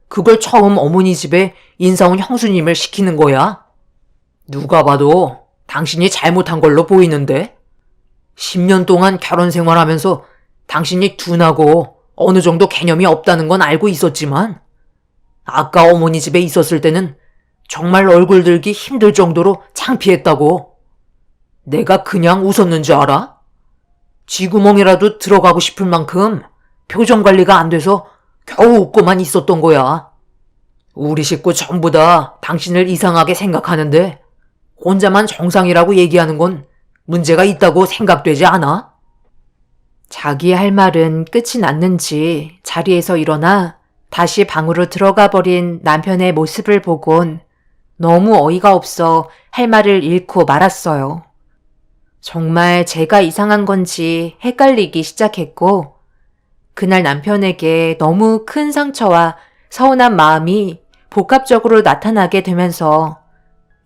그걸 처음 어머니 집에 인사 온 형수님을 시키는 거야. 누가 봐도 당신이 잘못한 걸로 보이는데 10년 동안 결혼 생활하면서 당신이 둔하고 어느 정도 개념이 없다는 건 알고 있었지만 아까 어머니 집에 있었을 때는 정말 얼굴 들기 힘들 정도로 창피했다고. 내가 그냥 웃었는 줄 알아? 쥐구멍이라도 들어가고 싶을 만큼 표정 관리가 안 돼서 겨우 웃고만 있었던 거야. 우리 식구 전부 다 당신을 이상하게 생각하는데 혼자만 정상이라고 얘기하는 건 문제가 있다고 생각되지 않아? 자기 할 말은 끝이 났는지 자리에서 일어나 다시 방으로 들어가 버린 남편의 모습을 보곤 너무 어이가 없어 할 말을 잃고 말았어요. 정말 제가 이상한 건지 헷갈리기 시작했고 그날 남편에게 너무 큰 상처와 서운한 마음이 복합적으로 나타나게 되면서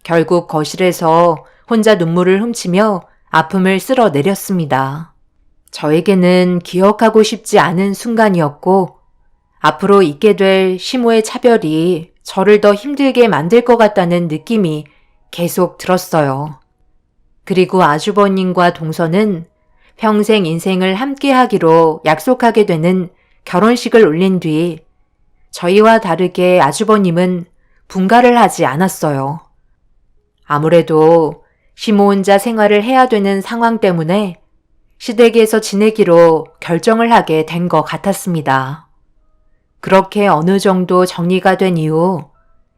결국 거실에서 혼자 눈물을 훔치며 아픔을 쓸어내렸습니다. 저에게는 기억하고 싶지 않은 순간이었고 앞으로 있게 될 시모의 차별이 저를 더 힘들게 만들 것 같다는 느낌이 계속 들었어요. 그리고 아주버님과 동서는 평생 인생을 함께 하기로 약속하게 되는 결혼식을 올린 뒤 저희와 다르게 아주버님은 분가를 하지 않았어요. 아무래도 시모 혼자 생활을 해야 되는 상황 때문에 시댁에서 지내기로 결정을 하게 된 것 같았습니다. 그렇게 어느 정도 정리가 된 이후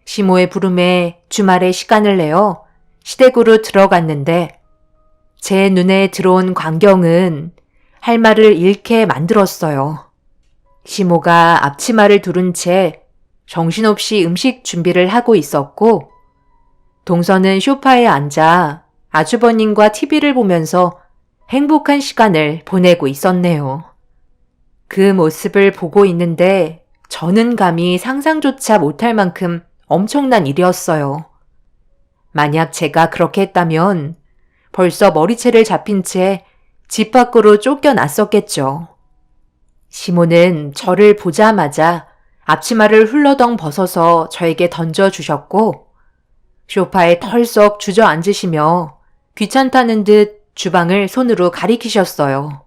시모의 부름에 주말에 시간을 내어 시댁으로 들어갔는데 제 눈에 들어온 광경은 할 말을 잃게 만들었어요. 시모가 앞치마를 두른 채 정신없이 음식 준비를 하고 있었고 동서는 소파에 앉아 아주버님과 TV를 보면서 행복한 시간을 보내고 있었네요. 그 모습을 보고 있는데 저는 감히 상상조차 못할 만큼 엄청난 일이었어요. 만약 제가 그렇게 했다면 벌써 머리채를 잡힌 채 집 밖으로 쫓겨났었겠죠. 시모는 저를 보자마자 앞치마를 훌러덩 벗어서 저에게 던져주셨고 소파에 털썩 주저앉으시며 귀찮다는 듯 주방을 손으로 가리키셨어요.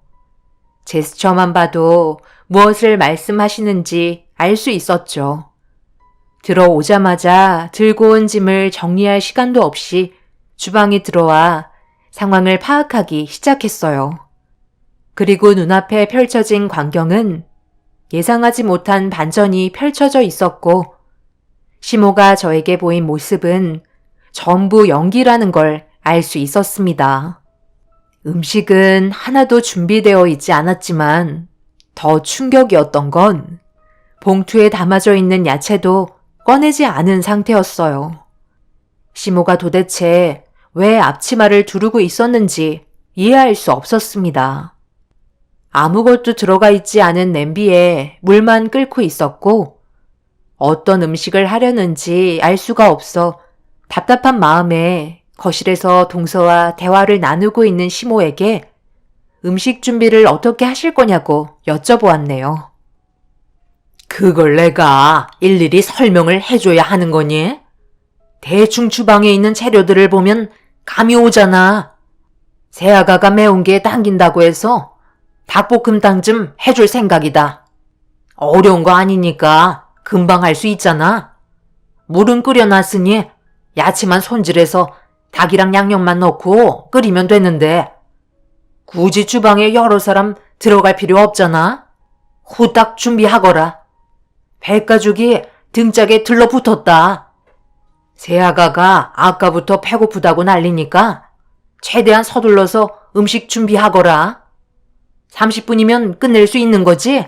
제스처만 봐도 무엇을 말씀하시는지 알 수 있었죠. 들어오자마자 들고 온 짐을 정리할 시간도 없이 주방에 들어와 상황을 파악하기 시작했어요. 그리고 눈앞에 펼쳐진 광경은 예상하지 못한 반전이 펼쳐져 있었고 시모가 저에게 보인 모습은 전부 연기라는 걸 알 수 있었습니다. 음식은 하나도 준비되어 있지 않았지만 더 충격이었던 건 봉투에 담아져 있는 야채도 꺼내지 않은 상태였어요. 시모가 도대체 왜 앞치마를 두르고 있었는지 이해할 수 없었습니다. 아무것도 들어가 있지 않은 냄비에 물만 끓고 있었고 어떤 음식을 하려는지 알 수가 없어 답답한 마음에 거실에서 동서와 대화를 나누고 있는 시모에게 음식 준비를 어떻게 하실 거냐고 여쭤보았네요. 그걸 내가 일일이 설명을 해줘야 하는 거니? 대충 주방에 있는 재료들을 보면 감이 오잖아. 새아가가 매운 게 당긴다고 해서 닭볶음탕 좀 해줄 생각이다. 어려운 거 아니니까 금방 할 수 있잖아. 물은 끓여놨으니 야채만 손질해서 닭이랑 양념만 넣고 끓이면 되는데 굳이 주방에 여러 사람 들어갈 필요 없잖아. 후딱 준비하거라. 백가죽이 등짝에 들러붙었다. 새아가가 아까부터 배고프다고 난리니까 최대한 서둘러서 음식 준비하거라. 30분이면 끝낼 수 있는 거지?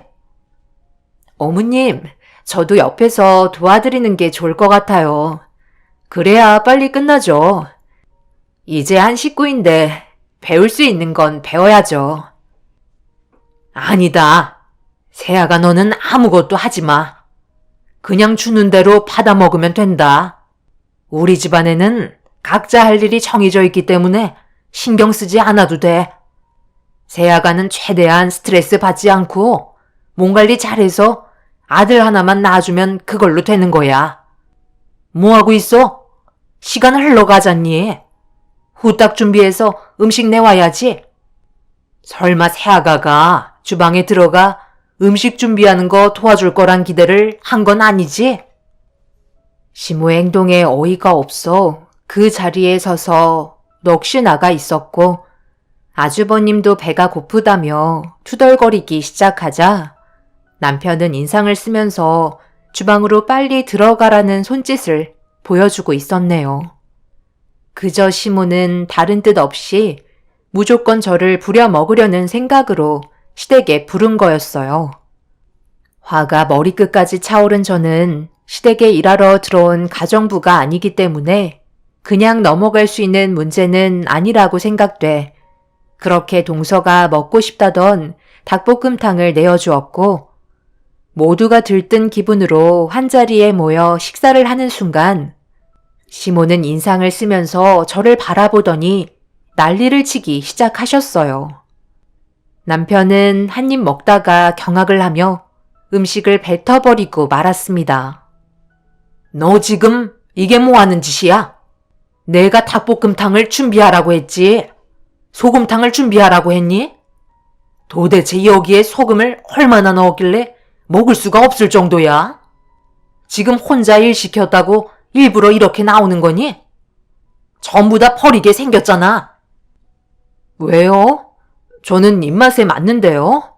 어머님, 저도 옆에서 도와드리는 게 좋을 것 같아요. 그래야 빨리 끝나죠. 이제 한 식구인데 배울 수 있는 건 배워야죠. 아니다. 새아가 너는 아무것도 하지 마. 그냥 주는 대로 받아 먹으면 된다. 우리 집안에는 각자 할 일이 정해져 있기 때문에 신경 쓰지 않아도 돼. 새아가는 최대한 스트레스 받지 않고 몸 관리 잘해서 아들 하나만 낳아주면 그걸로 되는 거야. 뭐하고 있어? 시간 흘러가잖니. 후딱 준비해서 음식 내와야지. 설마 새아가가 주방에 들어가 음식 준비하는 거 도와줄 거란 기대를 한 건 아니지? 시모의 행동에 어이가 없어 그 자리에 서서 넋이 나가 있었고 아주버님도 배가 고프다며 투덜거리기 시작하자 남편은 인상을 쓰면서 주방으로 빨리 들어가라는 손짓을 보여주고 있었네요. 그저 시모는 다른 뜻 없이 무조건 저를 부려먹으려는 생각으로 시댁에 부른 거였어요. 화가 머리끝까지 차오른 저는 시댁에 일하러 들어온 가정부가 아니기 때문에 그냥 넘어갈 수 있는 문제는 아니라고 생각돼 그렇게 동서가 먹고 싶다던 닭볶음탕을 내어주었고 모두가 들뜬 기분으로 한자리에 모여 식사를 하는 순간 시모는 인상을 쓰면서 저를 바라보더니 난리를 치기 시작하셨어요. 남편은 한 입 먹다가 경악을 하며 음식을 뱉어버리고 말았습니다. 너 지금 이게 뭐 하는 짓이야? 내가 닭볶음탕을 준비하라고 했지. 소금탕을 준비하라고 했니? 도대체 여기에 소금을 얼마나 넣었길래 먹을 수가 없을 정도야? 지금 혼자 일 시켰다고 일부러 이렇게 나오는 거니? 전부 다 버리게 생겼잖아. 왜요? 저는 입맛에 맞는데요.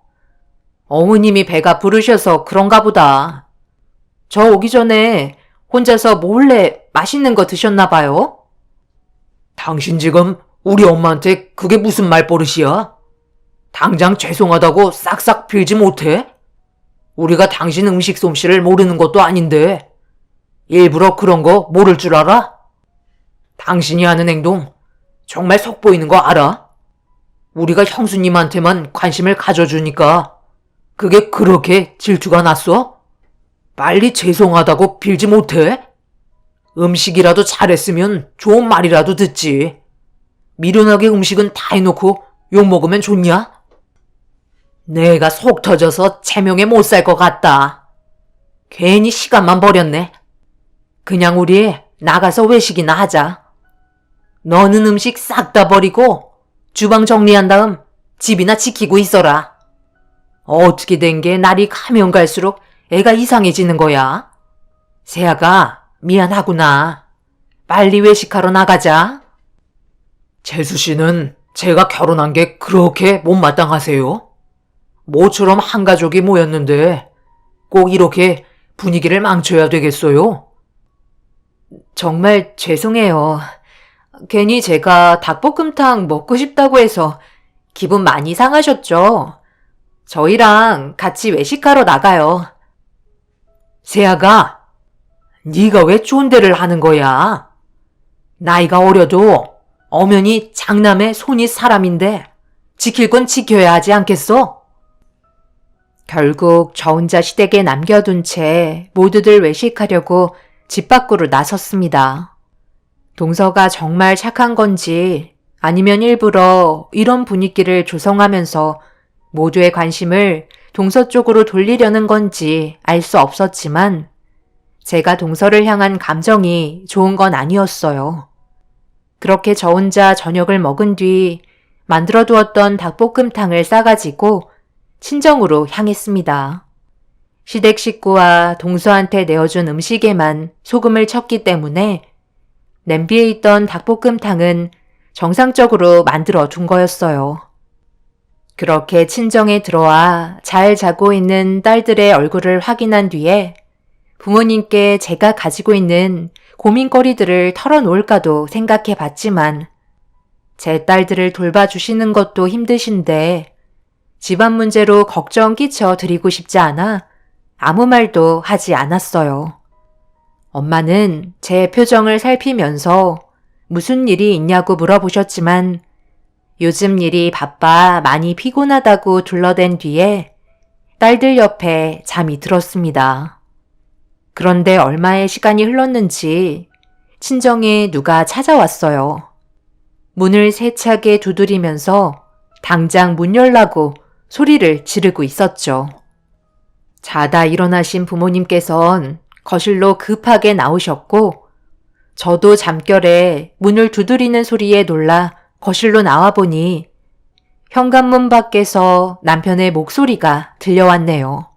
어머님이 배가 부르셔서 그런가 보다. 저 오기 전에 혼자서 몰래 맛있는 거 드셨나 봐요. 당신 지금 우리 엄마한테 그게 무슨 말버릇이야? 당장 죄송하다고 싹싹 빌지 못해? 우리가 당신 음식 솜씨를 모르는 것도 아닌데 일부러 그런 거 모를 줄 알아? 당신이 하는 행동 정말 속보이는 거 알아? 우리가 형수님한테만 관심을 가져주니까 그게 그렇게 질투가 났어? 빨리 죄송하다고 빌지 못해? 음식이라도 잘했으면 좋은 말이라도 듣지. 미련하게 음식은 다 해놓고 욕먹으면 좋냐? 내가 속 터져서 체명에 못 살 것 같다. 괜히 시간만 버렸네. 그냥 우리 나가서 외식이나 하자. 너는 음식 싹 다 버리고 주방 정리한 다음 집이나 지키고 있어라. 어떻게 된 게 날이 가면 갈수록 애가 이상해지는 거야? 세아가 미안하구나. 빨리 외식하러 나가자. 재수 씨는 제가 결혼한 게 그렇게 못마땅하세요? 모처럼 한 가족이 모였는데 꼭 이렇게 분위기를 망쳐야 되겠어요? 정말 죄송해요. 괜히 제가 닭볶음탕 먹고 싶다고 해서 기분 많이 상하셨죠? 저희랑 같이 외식하러 나가요. 세아가, 네가 왜 쫀대를 하는 거야? 나이가 어려도 엄연히 장남의 손이 사람인데 지킬 건 지켜야 하지 않겠어? 결국 저 혼자 시댁에 남겨둔 채 모두들 외식하려고 집 밖으로 나섰습니다. 동서가 정말 착한 건지 아니면 일부러 이런 분위기를 조성하면서 모두의 관심을 동서 쪽으로 돌리려는 건지 알 수 없었지만 제가 동서를 향한 감정이 좋은 건 아니었어요. 그렇게 저 혼자 저녁을 먹은 뒤 만들어 두었던 닭볶음탕을 싸가지고 친정으로 향했습니다. 시댁 식구와 동서한테 내어준 음식에만 소금을 쳤기 때문에 냄비에 있던 닭볶음탕은 정상적으로 만들어 둔 거였어요. 그렇게 친정에 들어와 잘 자고 있는 딸들의 얼굴을 확인한 뒤에 부모님께 제가 가지고 있는 고민거리들을 털어놓을까도 생각해 봤지만 제 딸들을 돌봐주시는 것도 힘드신데 집안 문제로 걱정 끼쳐 드리고 싶지 않아 아무 말도 하지 않았어요. 엄마는 제 표정을 살피면서 무슨 일이 있냐고 물어보셨지만 요즘 일이 바빠 많이 피곤하다고 둘러댄 뒤에 딸들 옆에 잠이 들었습니다. 그런데 얼마의 시간이 흘렀는지 친정에 누가 찾아왔어요. 문을 세차게 두드리면서 당장 문 열라고 소리를 지르고 있었죠. 자다 일어나신 부모님께선 거실로 급하게 나오셨고 저도 잠결에 문을 두드리는 소리에 놀라 거실로 나와보니 현관문 밖에서 남편의 목소리가 들려왔네요.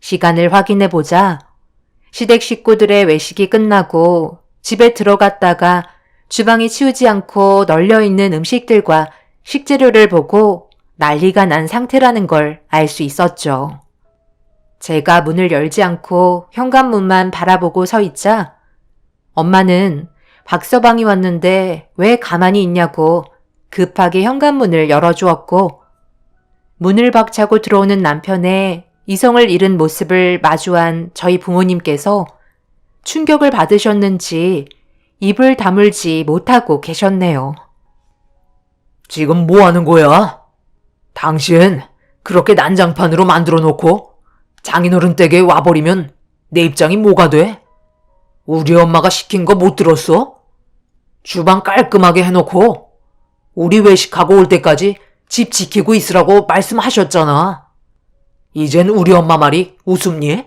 시간을 확인해보자 시댁 식구들의 외식이 끝나고 집에 들어갔다가 주방이 치우지 않고 널려있는 음식들과 식재료를 보고 난리가 난 상태라는 걸 알 수 있었죠. 제가 문을 열지 않고 현관문만 바라보고 서 있자 엄마는 박서방이 왔는데 왜 가만히 있냐고 급하게 현관문을 열어주었고 문을 박차고 들어오는 남편의 이성을 잃은 모습을 마주한 저희 부모님께서 충격을 받으셨는지 입을 다물지 못하고 계셨네요. 지금 뭐 하는 거야? 당신 그렇게 난장판으로 만들어 놓고 장인어른 댁에 와버리면 내 입장이 뭐가 돼? 우리 엄마가 시킨 거 못 들었어? 주방 깔끔하게 해놓고 우리 외식하고 올 때까지 집 지키고 있으라고 말씀하셨잖아. 이젠 우리 엄마 말이 웃음니?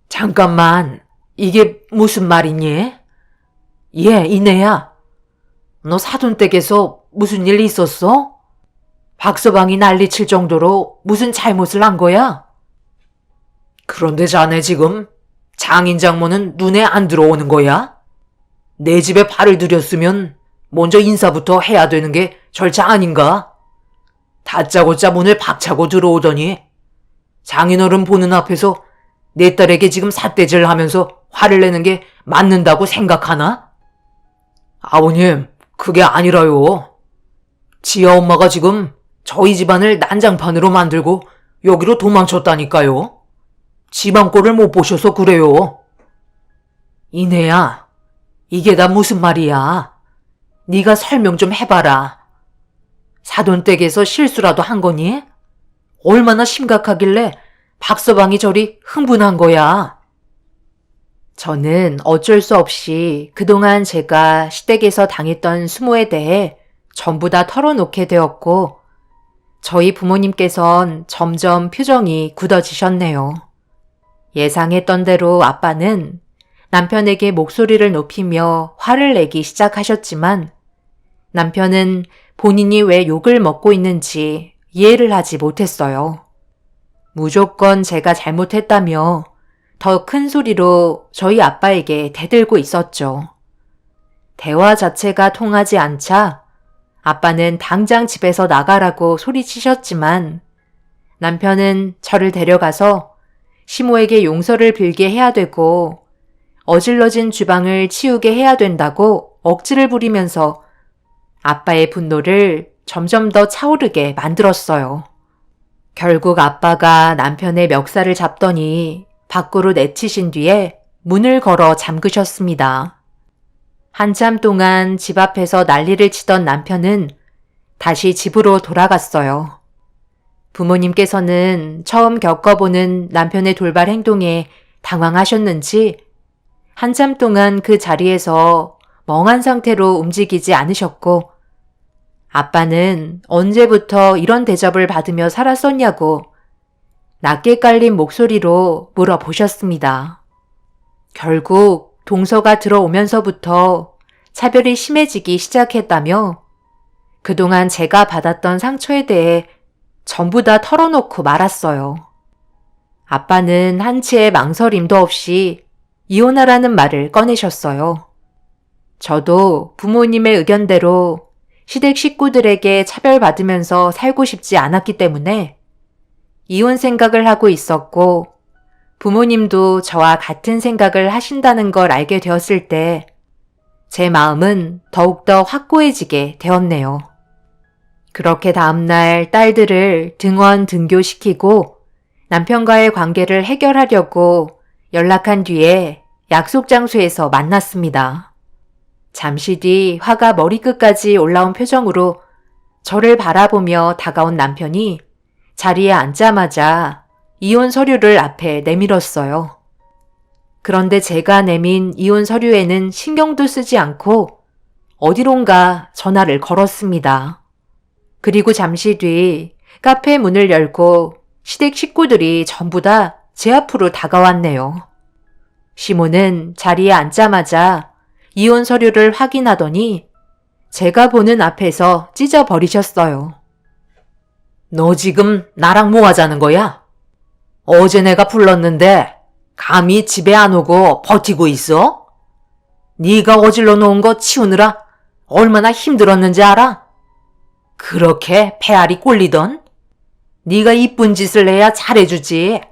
잠깐만, 이게 무슨 말이니? 이내야. 너 사돈댁에서 무슨 일 있었어? 박서방이 난리칠 정도로 무슨 잘못을 한 거야? 그런데 자네 지금 장인 장모는 눈에 안 들어오는 거야? 내 집에 발을 들였으면 먼저 인사부터 해야 되는 게 절차 아닌가? 다짜고짜 문을 박차고 들어오더니 장인어른 보는 앞에서 내 딸에게 지금 삿대질 하면서 화를 내는 게 맞는다고 생각하나? 아버님, 그게 아니라요. 지아 엄마가 지금 저희 집안을 난장판으로 만들고 여기로 도망쳤다니까요. 집안 꼴을 못 보셔서 그래요. 이내야, 이게 다 무슨 말이야? 네가 설명 좀 해봐라. 사돈댁에서 실수라도 한 거니? 얼마나 심각하길래 박서방이 저리 흥분한 거야? 저는 어쩔 수 없이 그동안 제가 시댁에서 당했던 수모에 대해 전부 다 털어놓게 되었고, 저희 부모님께선 점점 표정이 굳어지셨네요. 예상했던 대로 아빠는 남편에게 목소리를 높이며 화를 내기 시작하셨지만, 남편은 본인이 왜 욕을 먹고 있는지 이해를 하지 못했어요. 무조건 제가 잘못했다며 더 큰 소리로 저희 아빠에게 대들고 있었죠. 대화 자체가 통하지 않자 아빠는 당장 집에서 나가라고 소리치셨지만, 남편은 저를 데려가서 시모에게 용서를 빌게 해야 되고 어질러진 주방을 치우게 해야 된다고 억지를 부리면서 아빠의 분노를 점점 더 차오르게 만들었어요. 결국 아빠가 남편의 멱살을 잡더니 밖으로 내치신 뒤에 문을 걸어 잠그셨습니다. 한참 동안 집 앞에서 난리를 치던 남편은 다시 집으로 돌아갔어요. 부모님께서는 처음 겪어보는 남편의 돌발 행동에 당황하셨는지 한참 동안 그 자리에서 멍한 상태로 움직이지 않으셨고, 아빠는 언제부터 이런 대접을 받으며 살았었냐고 낮게 깔린 목소리로 물어보셨습니다. 결국 동서가 들어오면서부터 차별이 심해지기 시작했다며 그동안 제가 받았던 상처에 대해 전부 다 털어놓고 말았어요. 아빠는 한치의 망설임도 없이 이혼하라는 말을 꺼내셨어요. 저도 부모님의 의견대로 시댁 식구들에게 차별받으면서 살고 싶지 않았기 때문에 이혼 생각을 하고 있었고, 부모님도 저와 같은 생각을 하신다는 걸 알게 되었을 때 제 마음은 더욱더 확고해지게 되었네요. 그렇게 다음날 딸들을 등원 등교시키고 남편과의 관계를 해결하려고 연락한 뒤에 약속 장소에서 만났습니다. 잠시 뒤 화가 머리끝까지 올라온 표정으로 저를 바라보며 다가온 남편이 자리에 앉자마자 이혼 서류를 앞에 내밀었어요. 그런데 제가 내민 이혼 서류에는 신경도 쓰지 않고 어디론가 전화를 걸었습니다. 그리고 잠시 뒤 카페 문을 열고 시댁 식구들이 전부 다 제 앞으로 다가왔네요. 시모는 자리에 앉자마자 이혼 서류를 확인하더니 제가 보는 앞에서 찢어버리셨어요. 너 지금 나랑 뭐 하자는 거야? 어제 내가 불렀는데 감히 집에 안 오고 버티고 있어? 네가 어질러 놓은 거 치우느라 얼마나 힘들었는지 알아? 그렇게 배알이 꼴리던? 네가 이쁜 짓을 해야 잘해주지.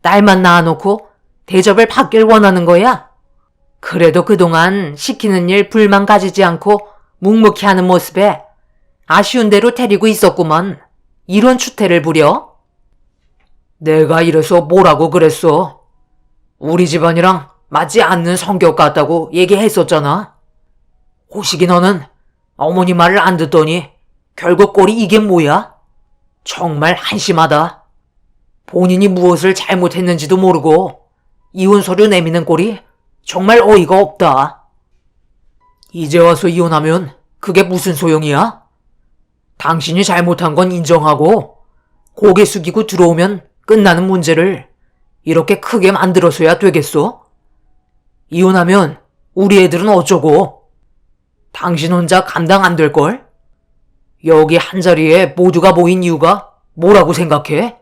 딸만 낳아놓고 대접을 받길 원하는 거야? 그래도 그동안 시키는 일 불만 가지지 않고 묵묵히 하는 모습에 아쉬운 대로 데리고 있었구먼. 이런 추태를 부려? 내가 이래서 뭐라고 그랬어? 우리 집안이랑 맞지 않는 성격 같다고 얘기했었잖아. 호식이 너는 어머니 말을 안 듣더니 결국 꼴이 이게 뭐야? 정말 한심하다. 본인이 무엇을 잘못했는지도 모르고 이혼 서류 내미는 꼴이 정말 어이가 없다. 이제 와서 이혼하면 그게 무슨 소용이야? 당신이 잘못한 건 인정하고 고개 숙이고 들어오면 끝나는 문제를 이렇게 크게 만들어서야 되겠소? 이혼하면 우리 애들은 어쩌고? 당신 혼자 감당 안 될걸? 여기 한자리에 모두가 모인 이유가 뭐라고 생각해?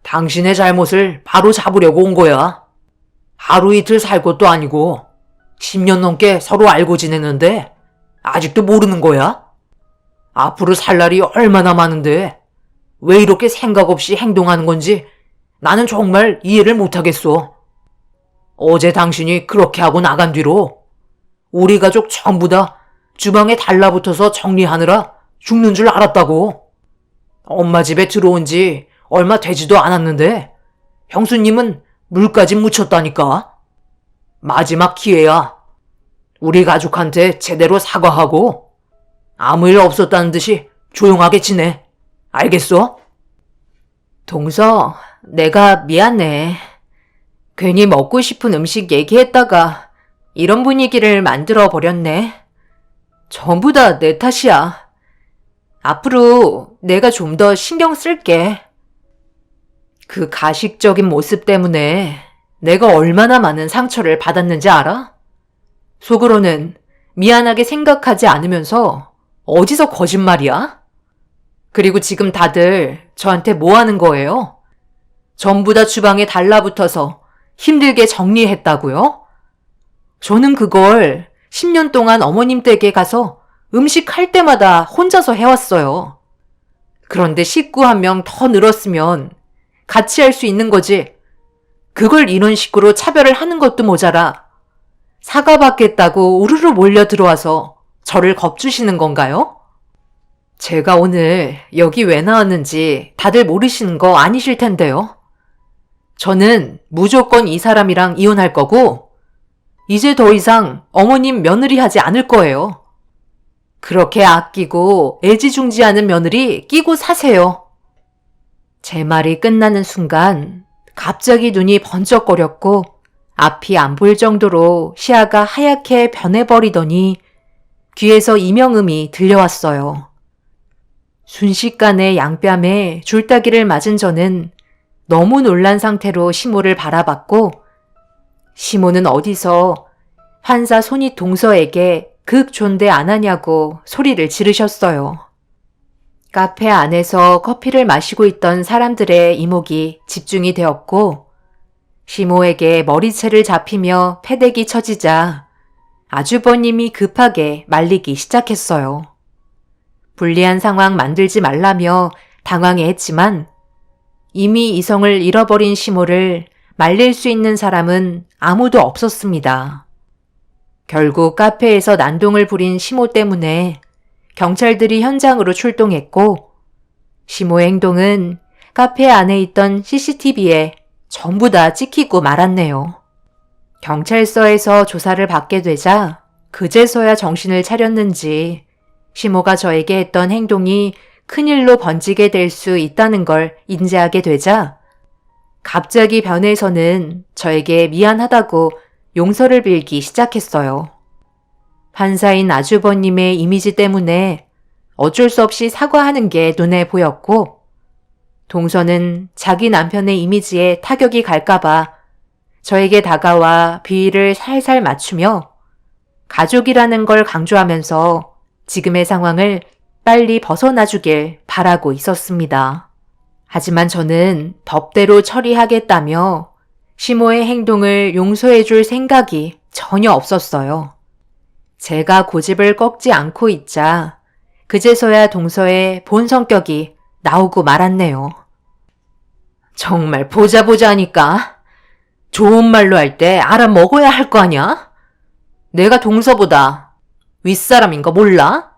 당신의 잘못을 바로 잡으려고 온 거야. 하루 이틀 살 것도 아니고 10년 넘게 서로 알고 지냈는데 아직도 모르는 거야? 앞으로 살 날이 얼마나 많은데 왜 이렇게 생각 없이 행동하는 건지 나는 정말 이해를 못하겠어. 어제 당신이 그렇게 하고 나간 뒤로 우리 가족 전부 다 주방에 달라붙어서 정리하느라 죽는 줄 알았다고. 엄마 집에 들어온 지 얼마 되지도 않았는데 형수님은 물까지 묻혔다니까. 마지막 기회야. 우리 가족한테 제대로 사과하고 아무 일 없었다는 듯이 조용하게 지내. 알겠어? 동서, 내가 미안해. 괜히 먹고 싶은 음식 얘기했다가 이런 분위기를 만들어 버렸네. 전부 다 내 탓이야. 앞으로 내가 좀 더 신경 쓸게. 그 가식적인 모습 때문에 내가 얼마나 많은 상처를 받았는지 알아? 속으로는 미안하게 생각하지 않으면서 어디서 거짓말이야? 그리고 지금 다들 저한테 뭐 하는 거예요? 전부 다 주방에 달라붙어서 힘들게 정리했다고요? 저는 그걸 10년 동안 어머님 댁에 가서 음식 할 때마다 혼자서 해왔어요. 그런데 식구 한 명 더 늘었으면 같이 할 수 있는 거지. 그걸 이런 식으로 차별을 하는 것도 모자라 사과받겠다고 우르르 몰려 들어와서 저를 겁주시는 건가요? 제가 오늘 여기 왜 나왔는지 다들 모르시는 거 아니실 텐데요. 저는 무조건 이 사람이랑 이혼할 거고 이제 더 이상 어머님 며느리 하지 않을 거예요. 그렇게 아끼고 애지중지하는 며느리 끼고 사세요. 제 말이 끝나는 순간 갑자기 눈이 번쩍거렸고 앞이 안 보일 정도로 시야가 하얗게 변해버리더니 귀에서 이명음이 들려왔어요. 순식간에 양뺨에 줄따기를 맞은 저는 너무 놀란 상태로 시모를 바라봤고 시모는 어디서 환사 손이 동서에게 극존대 안 하냐고 소리를 지르셨어요. 카페 안에서 커피를 마시고 있던 사람들의 이목이 집중이 되었고 시모에게 머리채를 잡히며 패대기 쳐지자 아주버님이 급하게 말리기 시작했어요. 불리한 상황 만들지 말라며 당황해했지만 이미 이성을 잃어버린 시모를 말릴 수 있는 사람은 아무도 없었습니다. 결국 카페에서 난동을 부린 시모 때문에 경찰들이 현장으로 출동했고 시모의 행동은 카페 안에 있던 CCTV에 전부 다 찍히고 말았네요. 경찰서에서 조사를 받게 되자 그제서야 정신을 차렸는지 시모가 저에게 했던 행동이 큰일로 번지게 될 수 있다는 걸 인지하게 되자 갑자기 변해서는 저에게 미안하다고 용서를 빌기 시작했어요. 판사인 아주버님의 이미지 때문에 어쩔 수 없이 사과하는 게 눈에 보였고 동서는 자기 남편의 이미지에 타격이 갈까봐 저에게 다가와 비위를 살살 맞추며 가족이라는 걸 강조하면서 지금의 상황을 빨리 벗어나주길 바라고 있었습니다. 하지만 저는 법대로 처리하겠다며 시모의 행동을 용서해줄 생각이 전혀 없었어요. 제가 고집을 꺾지 않고 있자 그제서야 동서의 본 성격이 나오고 말았네요. 정말 보자 하니까 좋은 말로 할 때 알아먹어야 할 거 아냐? 내가 동서보다 윗사람인 거 몰라?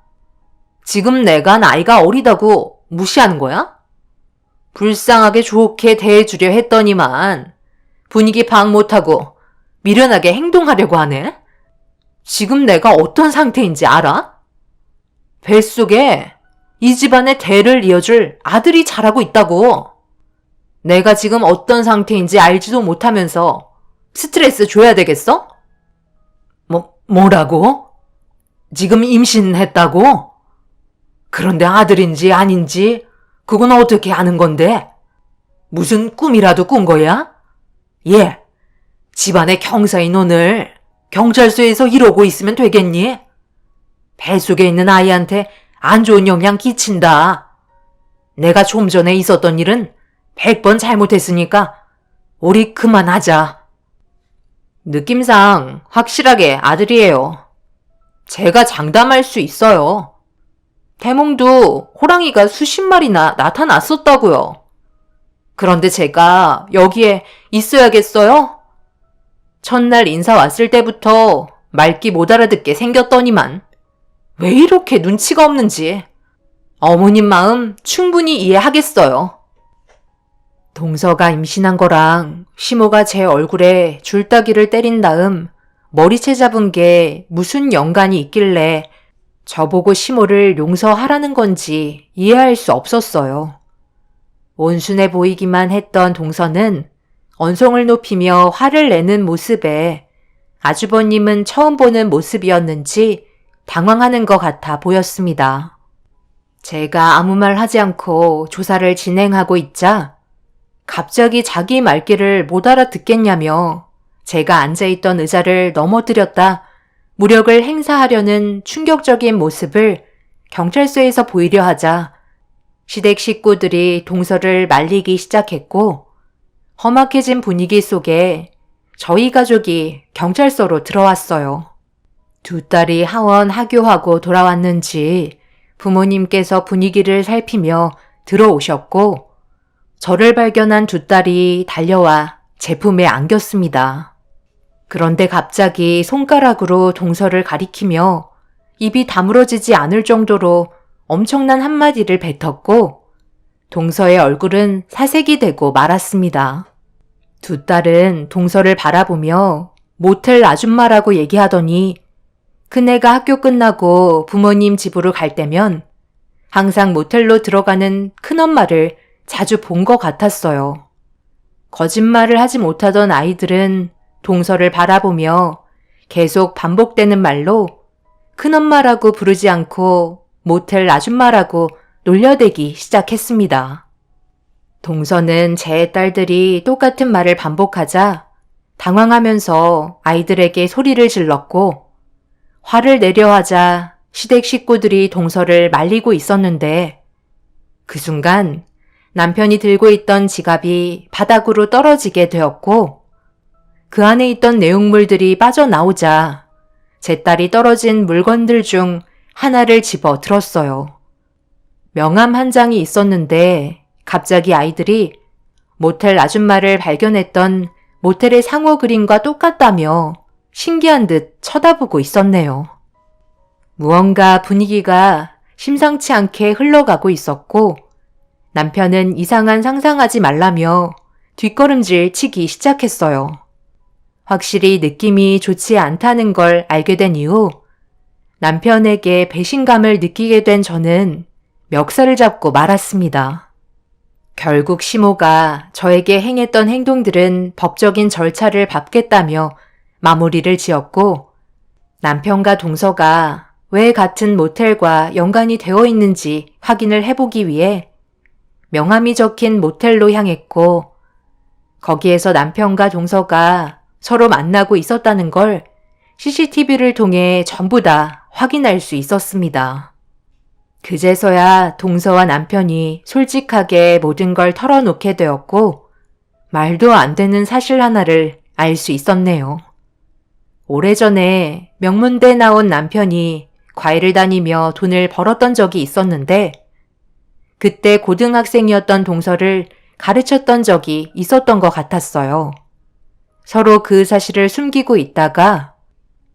지금 내가 나이가 어리다고 무시하는 거야? 불쌍하게 좋게 대해주려 했더니만 분위기 파악 못하고 미련하게 행동하려고 하네? 지금 내가 어떤 상태인지 알아? 뱃속에 이 집안의 대를 이어줄 아들이 자라고 있다고. 내가 지금 어떤 상태인지 알지도 못하면서 스트레스 줘야 되겠어? 뭐라고? 지금 임신했다고? 그런데 아들인지 아닌지 그건 어떻게 아는 건데? 무슨 꿈이라도 꾼 거야? 얘, 집안의 경사인 오늘 경찰서에서 이러고 있으면 되겠니? 뱃속에 있는 아이한테 안 좋은 영향 끼친다. 내가 좀 전에 있었던 일은 100번 잘못했으니까 우리 그만하자. 느낌상 확실하게 아들이에요. 제가 장담할 수 있어요. 태몽도 호랑이가 수십 마리나 나타났었다고요. 그런데 제가 여기에 있어야겠어요? 첫날 인사 왔을 때부터 말귀 못 알아듣게 생겼더니만 왜 이렇게 눈치가 없는지 어머님 마음 충분히 이해하겠어요. 동서가 임신한 거랑 시모가 제 얼굴에 줄따기를 때린 다음 머리채 잡은 게 무슨 연관이 있길래 저보고 시모를 용서하라는 건지 이해할 수 없었어요. 온순해 보이기만 했던 동서는 언성을 높이며 화를 내는 모습에 아주버님은 처음 보는 모습이었는지 당황하는 것 같아 보였습니다. 제가 아무 말 하지 않고 조사를 진행하고 있자 갑자기 자기 말귀를 못 알아듣겠냐며 제가 앉아있던 의자를 넘어뜨렸다 무력을 행사하려는 충격적인 모습을 경찰서에서 보이려 하자 시댁 식구들이 동서를 말리기 시작했고 험악해진 분위기 속에 저희 가족이 경찰서로 들어왔어요. 두 딸이 하원 하교하고 돌아왔는지 부모님께서 분위기를 살피며 들어오셨고 저를 발견한 두 딸이 달려와 제 품에 안겼습니다. 그런데 갑자기 손가락으로 동서를 가리키며 입이 다물어지지 않을 정도로 엄청난 한마디를 뱉었고 동서의 얼굴은 사색이 되고 말았습니다. 두 딸은 동서를 바라보며 모텔 아줌마라고 얘기하더니 그네가 학교 끝나고 부모님 집으로 갈 때면 항상 모텔로 들어가는 큰엄마를 자주 본 것 같았어요. 거짓말을 하지 못하던 아이들은 동서를 바라보며 계속 반복되는 말로 큰엄마라고 부르지 않고 모텔 아줌마라고 놀려대기 시작했습니다. 동서는 제 딸들이 똑같은 말을 반복하자 당황하면서 아이들에게 소리를 질렀고 화를 내려 하자 시댁 식구들이 동서를 말리고 있었는데 그 순간 남편이 들고 있던 지갑이 바닥으로 떨어지게 되었고 그 안에 있던 내용물들이 빠져나오자 제 딸이 떨어진 물건들 중 하나를 집어 들었어요. 명함 한 장이 있었는데 갑자기 아이들이 모텔 아줌마를 발견했던 모텔의 상호 그림과 똑같다며 신기한 듯 쳐다보고 있었네요. 무언가 분위기가 심상치 않게 흘러가고 있었고 남편은 이상한 상상하지 말라며 뒷걸음질 치기 시작했어요. 확실히 느낌이 좋지 않다는 걸 알게 된 이후 남편에게 배신감을 느끼게 된 저는 멱살을 잡고 말았습니다. 결국 시모가 저에게 행했던 행동들은 법적인 절차를 밟겠다며 마무리를 지었고 남편과 동서가 왜 같은 모텔과 연관이 되어 있는지 확인을 해보기 위해 명함이 적힌 모텔로 향했고 거기에서 남편과 동서가 서로 만나고 있었다는 걸 CCTV를 통해 전부 다 확인할 수 있었습니다. 그제서야 동서와 남편이 솔직하게 모든 걸 털어놓게 되었고 말도 안 되는 사실 하나를 알 수 있었네요. 오래전에 명문대 나온 남편이 과외를 다니며 돈을 벌었던 적이 있었는데 그때 고등학생이었던 동서를 가르쳤던 적이 있었던 것 같았어요. 서로 그 사실을 숨기고 있다가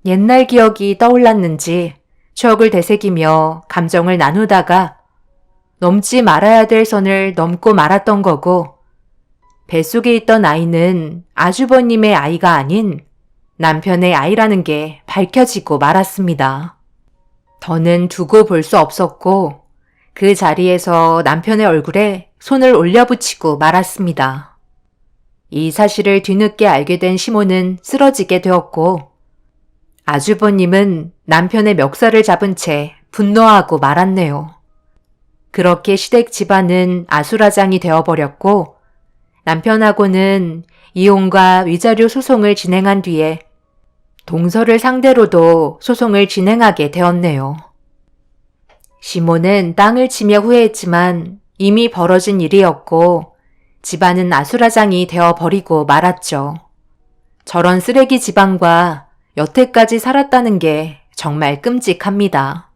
옛날 기억이 떠올랐는지 추억을 되새기며 감정을 나누다가 넘지 말아야 될 선을 넘고 말았던 거고 뱃속에 있던 아이는 아주버님의 아이가 아닌 남편의 아이라는 게 밝혀지고 말았습니다. 더는 두고 볼 수 없었고 그 자리에서 남편의 얼굴에 손을 올려붙이고 말았습니다. 이 사실을 뒤늦게 알게 된 시모는 쓰러지게 되었고 아주버님은 남편의 멱살을 잡은 채 분노하고 말았네요. 그렇게 시댁 집안은 아수라장이 되어버렸고 남편하고는 이혼과 위자료 소송을 진행한 뒤에 동서를 상대로도 소송을 진행하게 되었네요. 시모는 땅을 치며 후회했지만 이미 벌어진 일이었고 집안은 아수라장이 되어버리고 말았죠. 저런 쓰레기 집안과 여태까지 살았다는 게 정말 끔찍합니다.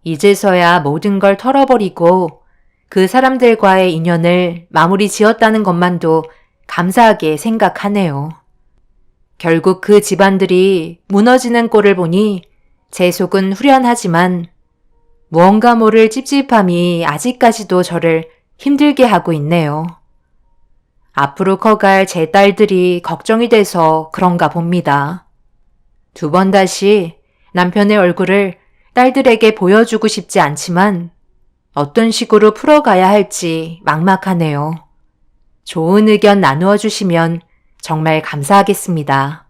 이제서야 모든 걸 털어버리고 그 사람들과의 인연을 마무리 지었다는 것만도 감사하게 생각하네요. 결국 그 집안들이 무너지는 꼴을 보니 제 속은 후련하지만 무언가 모를 찝찝함이 아직까지도 저를 힘들게 하고 있네요. 앞으로 커갈 제 딸들이 걱정이 돼서 그런가 봅니다. 두 번 다시 남편의 얼굴을 딸들에게 보여주고 싶지 않지만 어떤 식으로 풀어가야 할지 막막하네요. 좋은 의견 나누어 주시면 정말 감사하겠습니다.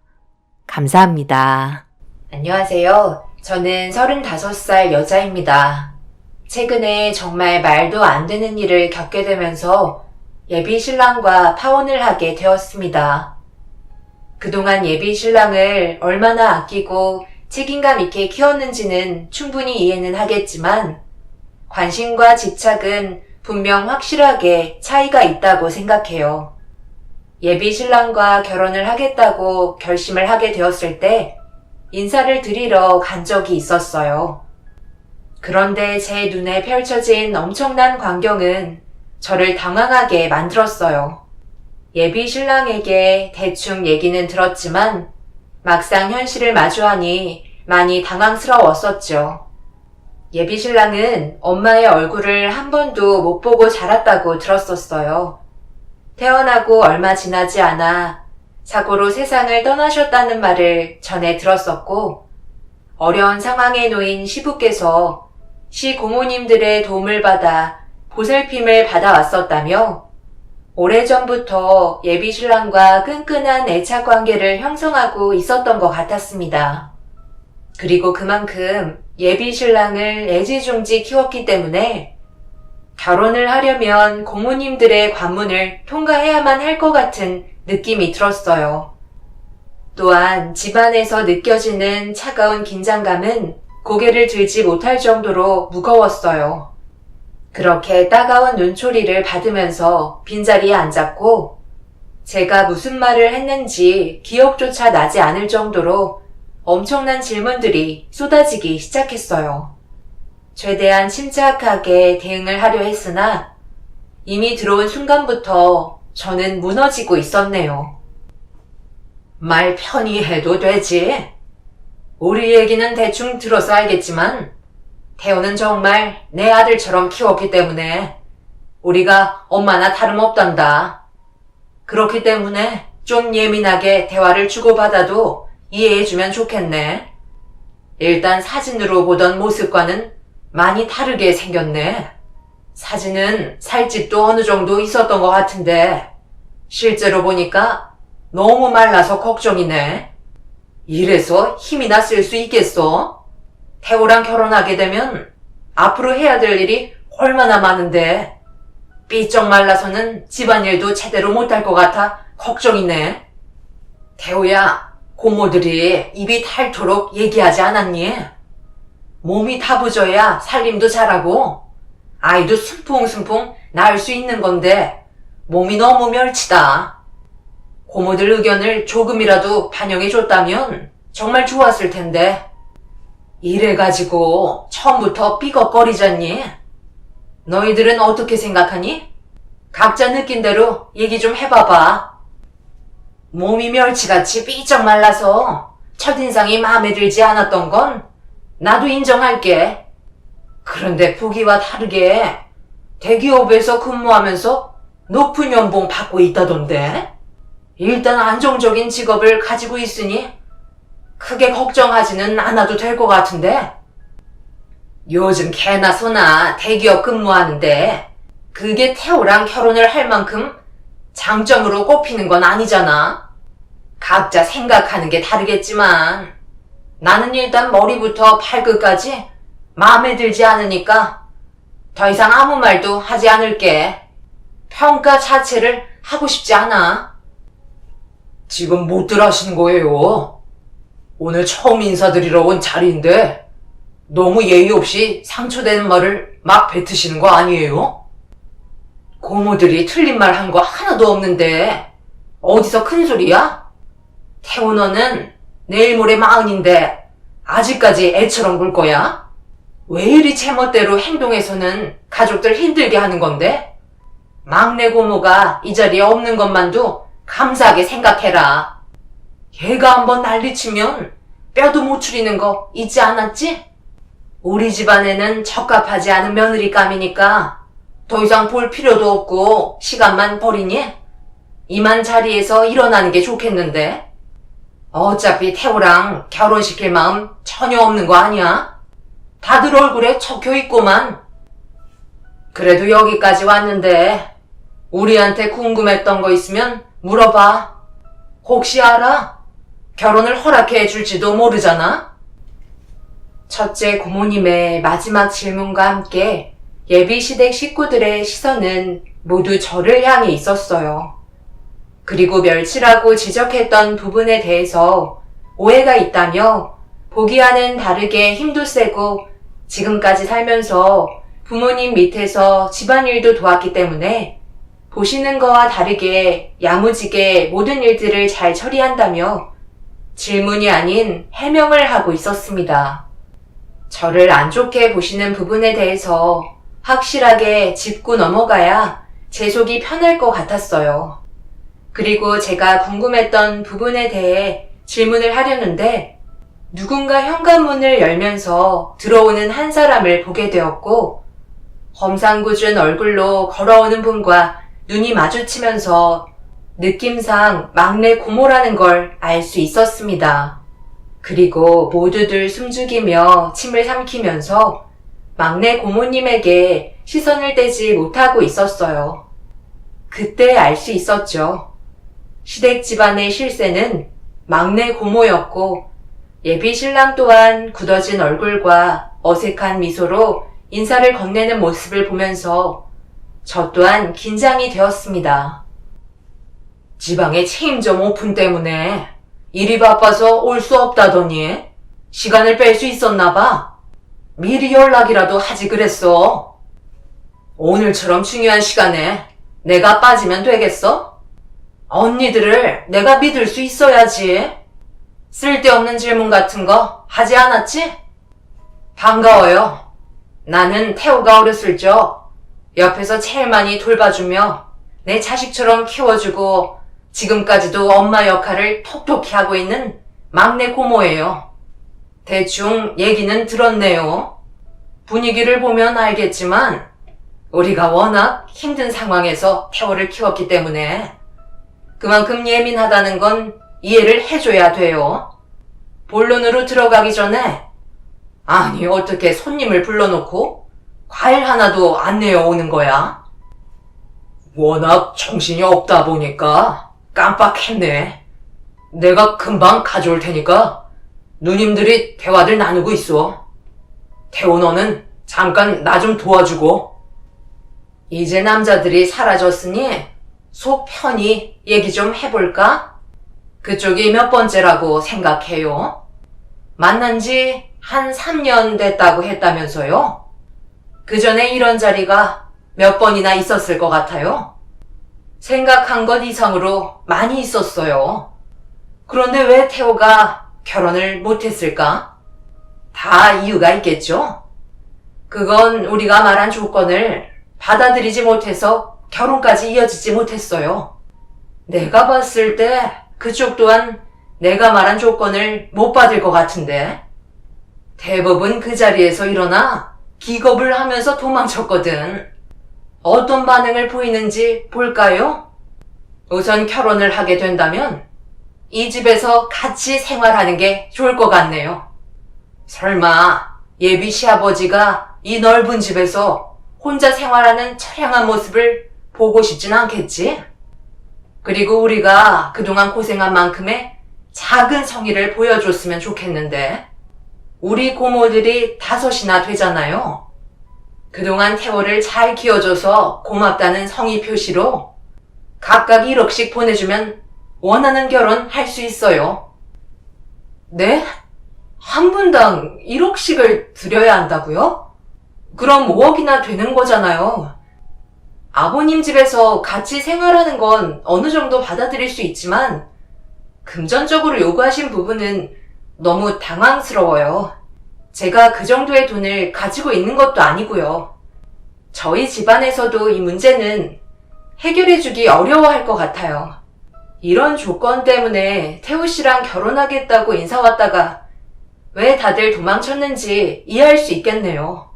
감사합니다. 안녕하세요. 저는 35살 여자입니다. 최근에 정말 말도 안 되는 일을 겪게 되면서 예비 신랑과 파혼을 하게 되었습니다. 그동안 예비 신랑을 얼마나 아끼고 책임감 있게 키웠는지는 충분히 이해는 하겠지만 관심과 집착은 분명 확실하게 차이가 있다고 생각해요. 예비 신랑과 결혼을 하겠다고 결심을 하게 되었을 때 인사를 드리러 간 적이 있었어요. 그런데 제 눈에 펼쳐진 엄청난 광경은 저를 당황하게 만들었어요. 예비 신랑에게 대충 얘기는 들었지만 막상 현실을 마주하니 많이 당황스러웠었죠. 예비 신랑은 엄마의 얼굴을 한 번도 못 보고 자랐다고 들었었어요. 태어나고 얼마 지나지 않아 사고로 세상을 떠나셨다는 말을 전해 들었었고, 어려운 상황에 놓인 시부께서 시고모님들의 도움을 받아 보살핌을 받아왔었다며 오래전부터 예비 신랑과 끈끈한 애착 관계를 형성하고 있었던 것 같았습니다. 그리고 그만큼 예비 신랑을 애지중지 키웠기 때문에 결혼을 하려면 고모님들의 관문을 통과해야만 할 것 같은 느낌이 들었어요. 또한 집안에서 느껴지는 차가운 긴장감은 고개를 들지 못할 정도로 무거웠어요. 그렇게 따가운 눈초리를 받으면서 빈자리에 앉았고 제가 무슨 말을 했는지 기억조차 나지 않을 정도로 엄청난 질문들이 쏟아지기 시작했어요. 최대한 침착하게 대응을 하려 했으나 이미 들어온 순간부터 저는 무너지고 있었네요. 말 편히 해도 되지. 우리 얘기는 대충 들어서 알겠지만 태호는 정말 내 아들처럼 키웠기 때문에 우리가 엄마나 다름없단다. 그렇기 때문에 좀 예민하게 대화를 주고받아도 이해해주면 좋겠네. 일단 사진으로 보던 모습과는 많이 다르게 생겼네. 사진은 살집도 어느 정도 있었던 것 같은데 실제로 보니까 너무 말라서 걱정이네. 이래서 힘이나 쓸 수 있겠어? 태호랑 결혼하게 되면 앞으로 해야 될 일이 얼마나 많은데 삐쩍 말라서는 집안일도 제대로 못할 것 같아 걱정이네. 태호야, 고모들이 입이 닳도록 얘기하지 않았니? 몸이 다부져야 살림도 잘하고 아이도 숨풍숨풍 낳을 수 있는 건데 몸이 너무 멸치다. 고모들 의견을 조금이라도 반영해줬다면 정말 좋았을 텐데 이래가지고 처음부터 삐걱거리잖니? 너희들은 어떻게 생각하니? 각자 느낀 대로 얘기 좀 해봐봐. 몸이 멸치같이 삐쩍 말라서 첫인상이 마음에 들지 않았던 건 나도 인정할게. 그런데 보기와 다르게 대기업에서 근무하면서 높은 연봉 받고 있다던데? 일단 안정적인 직업을 가지고 있으니 크게 걱정하지는 않아도 될 것 같은데? 요즘 개나 소나 대기업 근무하는데 그게 태호랑 결혼을 할 만큼 장점으로 꼽히는 건 아니잖아. 각자 생각하는 게 다르겠지만 나는 일단 머리부터 발끝까지 마음에 들지 않으니까 더 이상 아무 말도 하지 않을게. 평가 자체를 하고 싶지 않아. 지금 못들 하시는 거예요. 오늘 처음 인사드리러 온 자리인데 너무 예의 없이 상처되는 말을 막 뱉으시는 거 아니에요? 고모들이 틀린 말 한 거 하나도 없는데 어디서 큰 소리야? 태호 너는 내일 모레 40인데 아직까지 애처럼 굴 거야? 왜 이리 제멋대로 행동해서는 가족들 힘들게 하는 건데? 막내 고모가 이 자리에 없는 것만도 감사하게 생각해라. 걔가 한번 난리치면 뼈도 못 추리는 거 잊지 않았지? 우리 집안에는 적합하지 않은 며느리감이니까 더 이상 볼 필요도 없고 시간만 버리니? 이만 자리에서 일어나는 게 좋겠는데? 어차피 태호랑 결혼시킬 마음 전혀 없는 거 아니야? 다들 얼굴에 적혀있고만. 그래도 여기까지 왔는데 우리한테 궁금했던 거 있으면 물어봐. 혹시 알아? 결혼을 허락해 줄지도 모르잖아? 첫째 고모님의 마지막 질문과 함께 예비 시댁 식구들의 시선은 모두 저를 향해 있었어요. 그리고 멸치라고 지적했던 부분에 대해서 오해가 있다며 보기와는 다르게 힘도 세고 지금까지 살면서 부모님 밑에서 집안일도 도왔기 때문에 보시는 거와 다르게 야무지게 모든 일들을 잘 처리한다며 질문이 아닌 해명을 하고 있었습니다. 저를 안 좋게 보시는 부분에 대해서 확실하게 짚고 넘어가야 제 속이 편할 것 같았어요. 그리고 제가 궁금했던 부분에 대해 질문을 하려는데 누군가 현관문을 열면서 들어오는 한 사람을 보게 되었고 hom상궂은 얼굴로 걸어오는 분과 눈이 마주치면서 느낌상 막내 고모라는 걸 알 수 있었습니다. 그리고 모두들 숨죽이며 침을 삼키면서 막내 고모님에게 시선을 떼지 못하고 있었어요. 그때 알 수 있었죠. 시댁 집안의 실세는 막내 고모였고 예비 신랑 또한 굳어진 얼굴과 어색한 미소로 인사를 건네는 모습을 보면서 저 또한 긴장이 되었습니다. 지방의 체인점 오픈 때문에 일이 바빠서 올 수 없다더니 시간을 뺄 수 있었나 봐. 미리 연락이라도 하지 그랬어. 오늘처럼 중요한 시간에 내가 빠지면 되겠어? 언니들을 내가 믿을 수 있어야지. 쓸데없는 질문 같은 거 하지 않았지? 반가워요. 나는 태호가 어렸을 적 옆에서 제일 많이 돌봐주며 내 자식처럼 키워주고 지금까지도 엄마 역할을 톡톡히 하고 있는 막내 고모예요. 대충 얘기는 들었네요. 분위기를 보면 알겠지만 우리가 워낙 힘든 상황에서 태호를 키웠기 때문에 그만큼 예민하다는 건 이해를 해줘야 돼요. 본론으로 들어가기 전에 아니 어떻게 손님을 불러놓고 과일 하나도 안 내어오는 거야? 워낙 정신이 없다 보니까 깜빡했네. 내가 금방 가져올 테니까 누님들이 대화들 나누고 있어. 태호 너는 잠깐 나 좀 도와주고. 이제 남자들이 사라졌으니 속 편히 얘기 좀 해볼까? 그쪽이 몇 번째라고 생각해요? 만난 지 한 3년 됐다고 했다면서요? 그 전에 이런 자리가 몇 번이나 있었을 것 같아요? 생각한 것 이상으로 많이 있었어요. 그런데 왜 태호가 결혼을 못했을까? 다 이유가 있겠죠? 그건 우리가 말한 조건을 받아들이지 못해서 결혼까지 이어지지 못했어요. 내가 봤을 때 그쪽 또한 내가 말한 조건을 못 받을 것 같은데 대부분 그 자리에서 일어나 기겁을 하면서 도망쳤거든. 어떤 반응을 보이는지 볼까요? 우선 결혼을 하게 된다면 이 집에서 같이 생활하는 게 좋을 것 같네요. 설마 예비 시아버지가 이 넓은 집에서 혼자 생활하는 처량한 모습을 보고 싶진 않겠지? 그리고 우리가 그동안 고생한 만큼의 작은 성의를 보여줬으면 좋겠는데 우리 고모들이 5이나 되잖아요. 그동안 태호를 잘 키워줘서 고맙다는 성의 표시로 각각 1억씩 보내주면 원하는 결혼 할 수 있어요. 네? 한 분당 1억씩을 드려야 한다고요? 그럼 5억이나 되는 거잖아요. 아버님 집에서 같이 생활하는 건 어느 정도 받아들일 수 있지만 금전적으로 요구하신 부분은 너무 당황스러워요. 제가 그 정도의 돈을 가지고 있는 것도 아니고요. 저희 집안에서도 이 문제는 해결해주기 어려워할 것 같아요. 이런 조건 때문에 태호 씨랑 결혼하겠다고 인사 왔다가 왜 다들 도망쳤는지 이해할 수 있겠네요.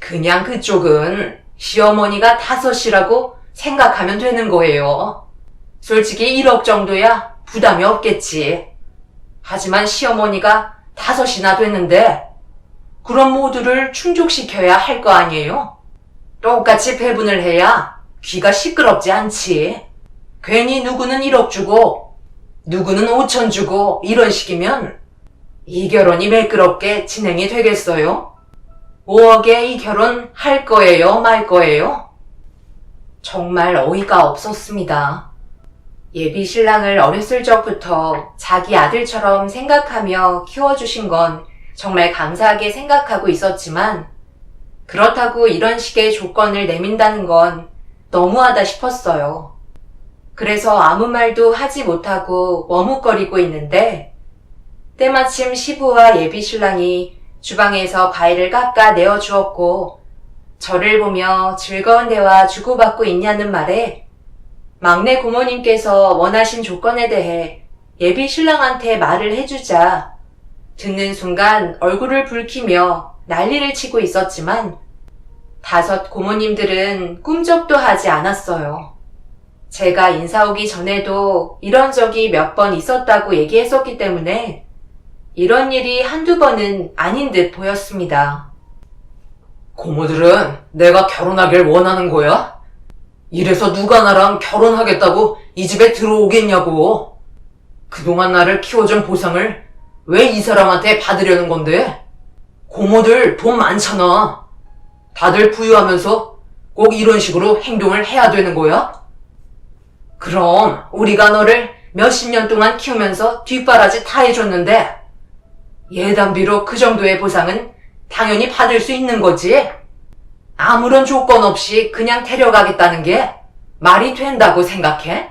그냥 그쪽은 시어머니가 5이라고 생각하면 되는 거예요. 솔직히 1억 정도야 부담이 없겠지. 하지만 시어머니가 5이나 됐는데 그럼 모두를 충족시켜야 할 거 아니에요? 똑같이 배분을 해야 귀가 시끄럽지 않지. 괜히 누구는 1억 주고 누구는 5천 주고 이런 식이면 이 결혼이 매끄럽게 진행이 되겠어요? 5억에 이 결혼 할 거예요, 말 거예요? 정말 어이가 없었습니다. 예비 신랑을 어렸을 적부터 자기 아들처럼 생각하며 키워주신 건 정말 감사하게 생각하고 있었지만 그렇다고 이런 식의 조건을 내민다는 건 너무하다 싶었어요. 그래서 아무 말도 하지 못하고 머뭇거리고 있는데 때마침 시부와 예비 신랑이 주방에서 과일을 깎아 내어주었고 저를 보며 즐거운 대화 주고받고 있냐는 말에 막내 고모님께서 원하신 조건에 대해 예비 신랑한테 말을 해주자 듣는 순간 얼굴을 붉히며 난리를 치고 있었지만 5 고모님들은 꿈쩍도 하지 않았어요. 제가 인사 오기 전에도 이런 적이 몇 번 있었다고 얘기했었기 때문에 이런 일이 한두 번은 아닌 듯 보였습니다. 고모들은 내가 결혼하길 원하는 거야? 이래서 누가 나랑 결혼하겠다고 이 집에 들어오겠냐고. 그동안 나를 키워준 보상을 왜 이 사람한테 받으려는 건데? 고모들 돈 많잖아. 다들 부유하면서 꼭 이런 식으로 행동을 해야 되는 거야? 그럼 우리가 너를 몇십 년 동안 키우면서 뒷바라지 다 해줬는데 예단비로 그 정도의 보상은 당연히 받을 수 있는 거지. 아무런 조건 없이 그냥 데려가겠다는 게 말이 된다고 생각해?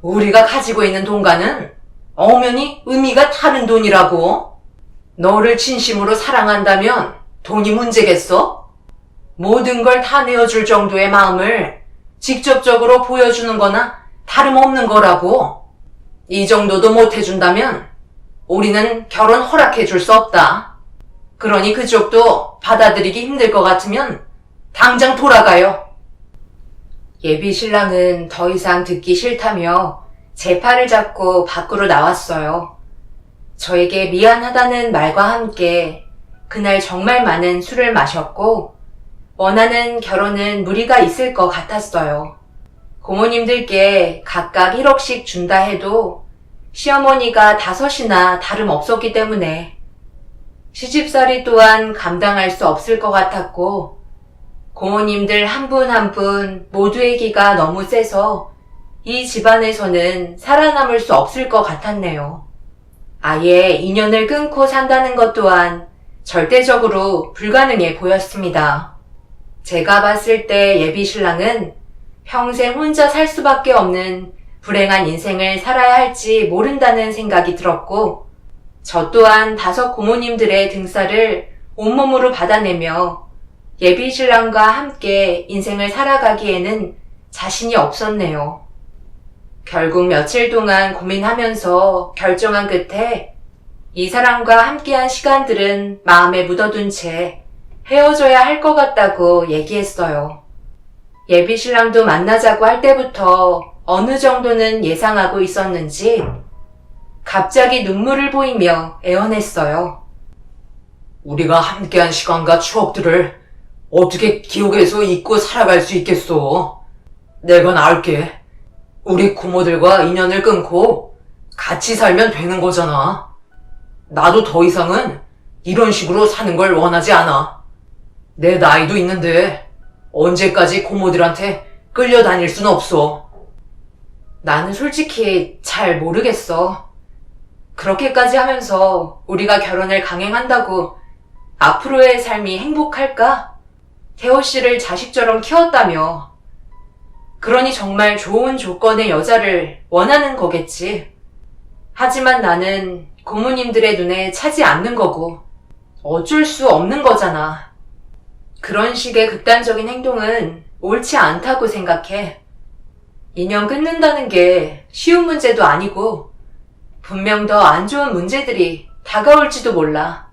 우리가 가지고 있는 돈과는 엄연히 의미가 다른 돈이라고. 너를 진심으로 사랑한다면 돈이 문제겠어? 모든 걸 다 내어줄 정도의 마음을 직접적으로 보여주는 거나 다름없는 거라고. 이 정도도 못 해준다면 우리는 결혼 허락해 줄 수 없다. 그러니 그쪽도 받아들이기 힘들 것 같으면 당장 돌아가요. 예비 신랑은 더 이상 듣기 싫다며 제 팔을 잡고 밖으로 나왔어요. 저에게 미안하다는 말과 함께 그날 정말 많은 술을 마셨고 원하는 결혼은 무리가 있을 것 같았어요. 고모님들께 각각 1억씩 준다 해도 시어머니가 5이나 다름없었기 때문에 시집살이 또한 감당할 수 없을 것 같았고 고모님들 한 분 한 분 모두의 기가 너무 세서 이 집안에서는 살아남을 수 없을 것 같았네요. 아예 인연을 끊고 산다는 것 또한 절대적으로 불가능해 보였습니다. 제가 봤을 때 예비 신랑은 평생 혼자 살 수밖에 없는 불행한 인생을 살아야 할지 모른다는 생각이 들었고 저 또한 5 고모님들의 등살을 온몸으로 받아내며 예비 신랑과 함께 인생을 살아가기에는 자신이 없었네요. 결국 며칠 동안 고민하면서 결정한 끝에 이 사람과 함께한 시간들은 마음에 묻어둔 채 헤어져야 할 것 같다고 얘기했어요. 예비 신랑도 만나자고 할 때부터 어느 정도는 예상하고 있었는지 갑자기 눈물을 보이며 애원했어요. 우리가 함께한 시간과 추억들을 어떻게 기억에서 잊고 살아갈 수 있겠어? 내가 나을게. 우리 고모들과 인연을 끊고 같이 살면 되는 거잖아. 나도 더 이상은 이런 식으로 사는 걸 원하지 않아. 내 나이도 있는데 언제까지 고모들한테 끌려다닐 순 없어. 나는 솔직히 잘 모르겠어. 그렇게까지 하면서 우리가 결혼을 강행한다고 앞으로의 삶이 행복할까? 태호 씨를 자식처럼 키웠다며. 그러니 정말 좋은 조건의 여자를 원하는 거겠지. 하지만 나는 고모님들의 눈에 차지 않는 거고 어쩔 수 없는 거잖아. 그런 식의 극단적인 행동은 옳지 않다고 생각해. 인연 끊는다는 게 쉬운 문제도 아니고 분명 더 안 좋은 문제들이 다가올지도 몰라.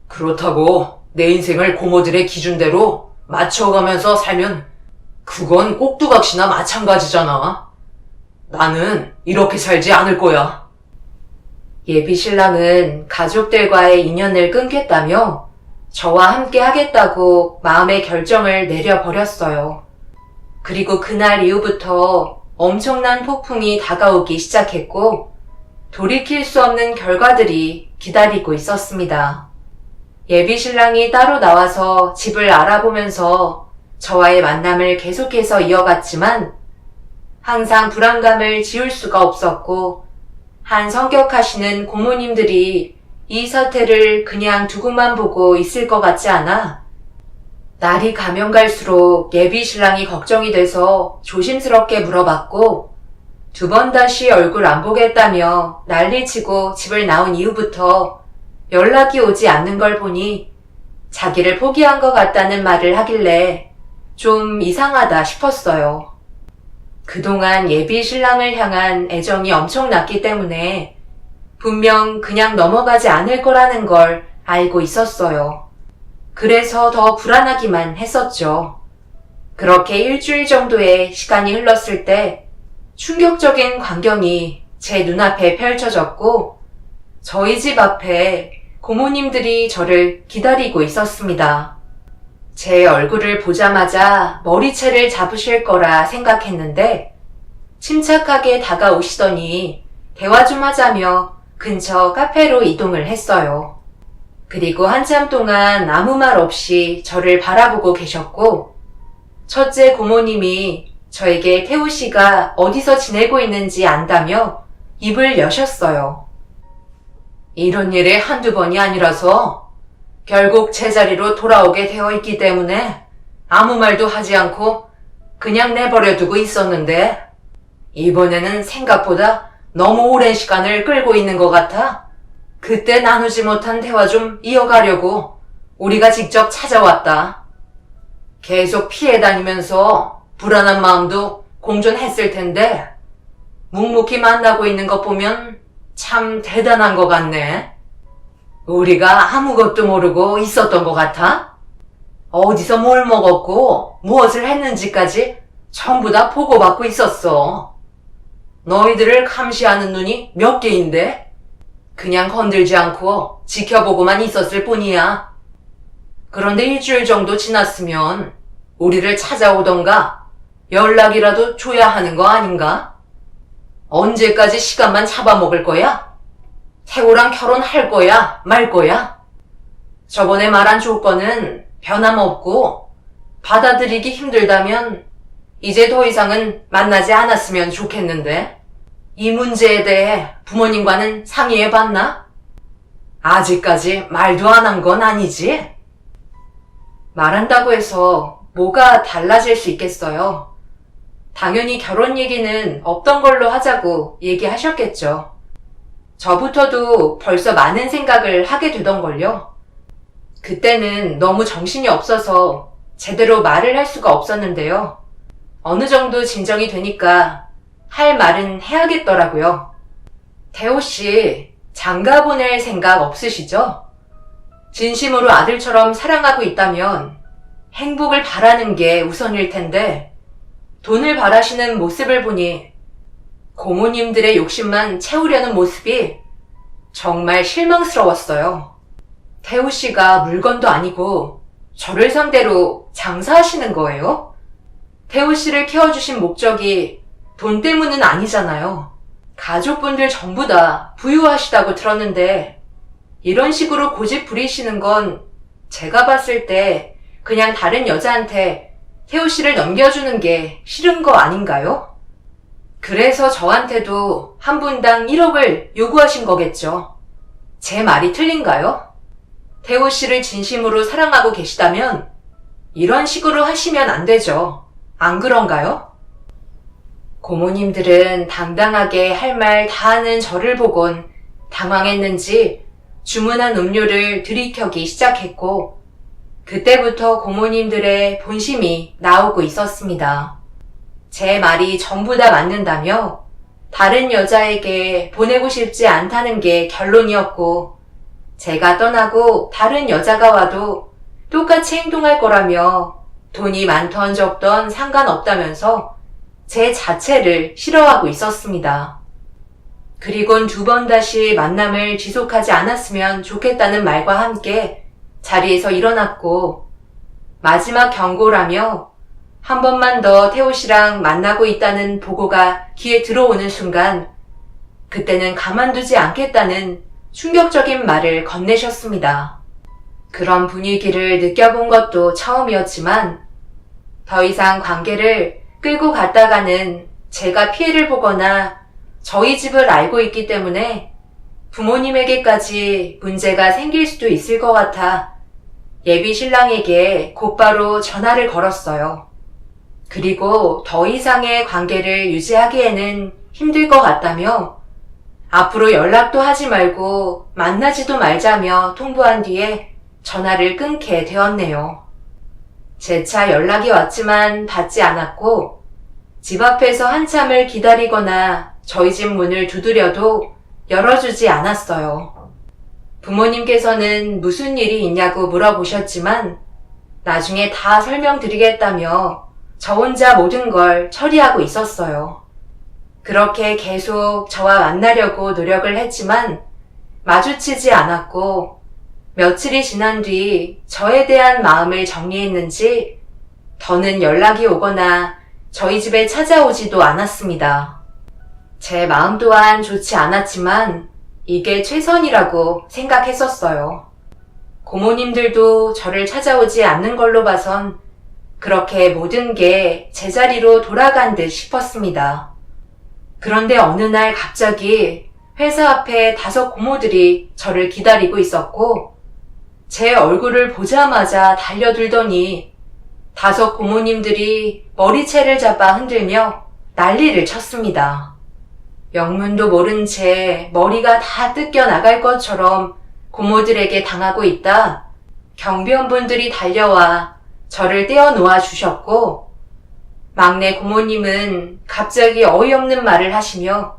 그렇다고 내 인생을 고모들의 기준대로 맞춰가면서 살면 그건 꼭두각시나 마찬가지잖아. 나는 이렇게 살지 않을 거야. 예비 신랑은 가족들과의 인연을 끊겠다며 저와 함께 하겠다고 마음의 결정을 내려버렸어요. 그리고 그날 이후부터 엄청난 폭풍이 다가오기 시작했고 돌이킬 수 없는 결과들이 기다리고 있었습니다. 예비 신랑이 따로 나와서 집을 알아보면서 저와의 만남을 계속해서 이어갔지만 항상 불안감을 지울 수가 없었고 한 성격하시는 고모님들이 이 사태를 그냥 두고만 보고 있을 것 같지 않아 날이 가면 갈수록 예비 신랑이 걱정이 돼서 조심스럽게 물어봤고 2번 다시 얼굴 안 보겠다며 난리치고 집을 나온 이후부터 연락이 오지 않는 걸 보니 자기를 포기한 것 같다는 말을 하길래 좀 이상하다 싶었어요. 그동안 예비 신랑을 향한 애정이 엄청났기 때문에 분명 그냥 넘어가지 않을 거라는 걸 알고 있었어요. 그래서 더 불안하기만 했었죠. 그렇게 일주일 정도의 시간이 흘렀을 때 충격적인 광경이 제 눈앞에 펼쳐졌고 저희 집 앞에 고모님들이 저를 기다리고 있었습니다. 제 얼굴을 보자마자 머리채를 잡으실 거라 생각했는데 침착하게 다가오시더니 대화 좀 하자며 근처 카페로 이동을 했어요. 그리고 한참 동안 아무 말 없이 저를 바라보고 계셨고 첫째 고모님이 저에게 태우 씨가 어디서 지내고 있는지 안다며 입을 여셨어요. 이런 일이 한두 번이 아니라서 결국 제자리로 돌아오게 되어 있기 때문에 아무 말도 하지 않고 그냥 내버려 두고 있었는데 이번에는 생각보다 너무 오랜 시간을 끌고 있는 것 같아 그때 나누지 못한 대화 좀 이어가려고 우리가 직접 찾아왔다. 계속 피해 다니면서 불안한 마음도 공존했을 텐데 묵묵히 만나고 있는 것 보면 참 대단한 것 같네. 우리가 아무것도 모르고 있었던 것 같아? 어디서 뭘 먹었고 무엇을 했는지까지 전부 다 보고받고 있었어. 너희들을 감시하는 눈이 몇 개인데 그냥 건들지 않고 지켜보고만 있었을 뿐이야. 그런데 일주일 정도 지났으면 우리를 찾아오던가 연락이라도 줘야 하는 거 아닌가? 언제까지 시간만 잡아먹을 거야? 태호랑 결혼할 거야? 말 거야? 저번에 말한 조건은 변함없고 받아들이기 힘들다면 이제 더 이상은 만나지 않았으면 좋겠는데 이 문제에 대해 부모님과는 상의해봤나? 아직까지 말도 안 한 건 아니지? 말한다고 해서 뭐가 달라질 수 있겠어요? 당연히 결혼 얘기는 없던 걸로 하자고 얘기하셨겠죠. 저부터도 벌써 많은 생각을 하게 되던걸요. 그때는 너무 정신이 없어서 제대로 말을 할 수가 없었는데요. 어느 정도 진정이 되니까 할 말은 해야겠더라고요. 태호 씨, 장가 보낼 생각 없으시죠? 진심으로 아들처럼 사랑하고 있다면 행복을 바라는 게 우선일 텐데 돈을 바라시는 모습을 보니 고모님들의 욕심만 채우려는 모습이 정말 실망스러웠어요. 태우 씨가 물건도 아니고 저를 상대로 장사하시는 거예요? 태우 씨를 키워주신 목적이 돈 때문은 아니잖아요. 가족분들 전부 다 부유하시다고 들었는데 이런 식으로 고집 부리시는 건 제가 봤을 때 그냥 다른 여자한테 태우 씨를 넘겨주는 게 싫은 거 아닌가요? 그래서 저한테도 한 분당 1억을 요구하신 거겠죠. 제 말이 틀린가요? 태우 씨를 진심으로 사랑하고 계시다면 이런 식으로 하시면 안 되죠. 안 그런가요? 고모님들은 당당하게 할 말 다 하는 저를 보곤 당황했는지 주문한 음료를 들이켜기 시작했고 그때부터 고모님들의 본심이 나오고 있었습니다. 제 말이 전부 다 맞는다며 다른 여자에게 보내고 싶지 않다는 게 결론이었고 제가 떠나고 다른 여자가 와도 똑같이 행동할 거라며 돈이 많던 적던 상관없다면서 제 자체를 싫어하고 있었습니다. 그리곤 2번 다시 만남을 지속하지 않았으면 좋겠다는 말과 함께 자리에서 일어났고 마지막 경고라며 한 번만 더 태호 씨랑 만나고 있다는 보고가 귀에 들어오는 순간 그때는 가만두지 않겠다는 충격적인 말을 건네셨습니다. 그런 분위기를 느껴본 것도 처음이었지만 더 이상 관계를 끌고 갔다가는 제가 피해를 보거나 저희 집을 알고 있기 때문에 부모님에게까지 문제가 생길 수도 있을 것 같아 예비 신랑에게 곧바로 전화를 걸었어요. 그리고 더 이상의 관계를 유지하기에는 힘들 것 같다며 앞으로 연락도 하지 말고 만나지도 말자며 통보한 뒤에 전화를 끊게 되었네요. 재차 연락이 왔지만 받지 않았고 집 앞에서 한참을 기다리거나 저희 집 문을 두드려도 열어주지 않았어요. 부모님께서는 무슨 일이 있냐고 물어보셨지만 나중에 다 설명드리겠다며 저 혼자 모든 걸 처리하고 있었어요. 그렇게 계속 저와 만나려고 노력을 했지만 마주치지 않았고 며칠이 지난 뒤 저에 대한 마음을 정리했는지 더는 연락이 오거나 저희 집에 찾아오지도 않았습니다. 제 마음 또한 좋지 않았지만 이게 최선이라고 생각했었어요. 고모님들도 저를 찾아오지 않는 걸로 봐선 그렇게 모든 게 제자리로 돌아간 듯 싶었습니다. 그런데 어느 날 갑자기 회사 앞에 5 고모들이 저를 기다리고 있었고 제 얼굴을 보자마자 달려들더니 5 고모님들이 머리채를 잡아 흔들며 난리를 쳤습니다. 영문도 모른 채 머리가 다 뜯겨 나갈 것처럼 고모들에게 당하고 있다 경비원분들이 달려와 저를 떼어놓아 주셨고 막내 고모님은 갑자기 어이없는 말을 하시며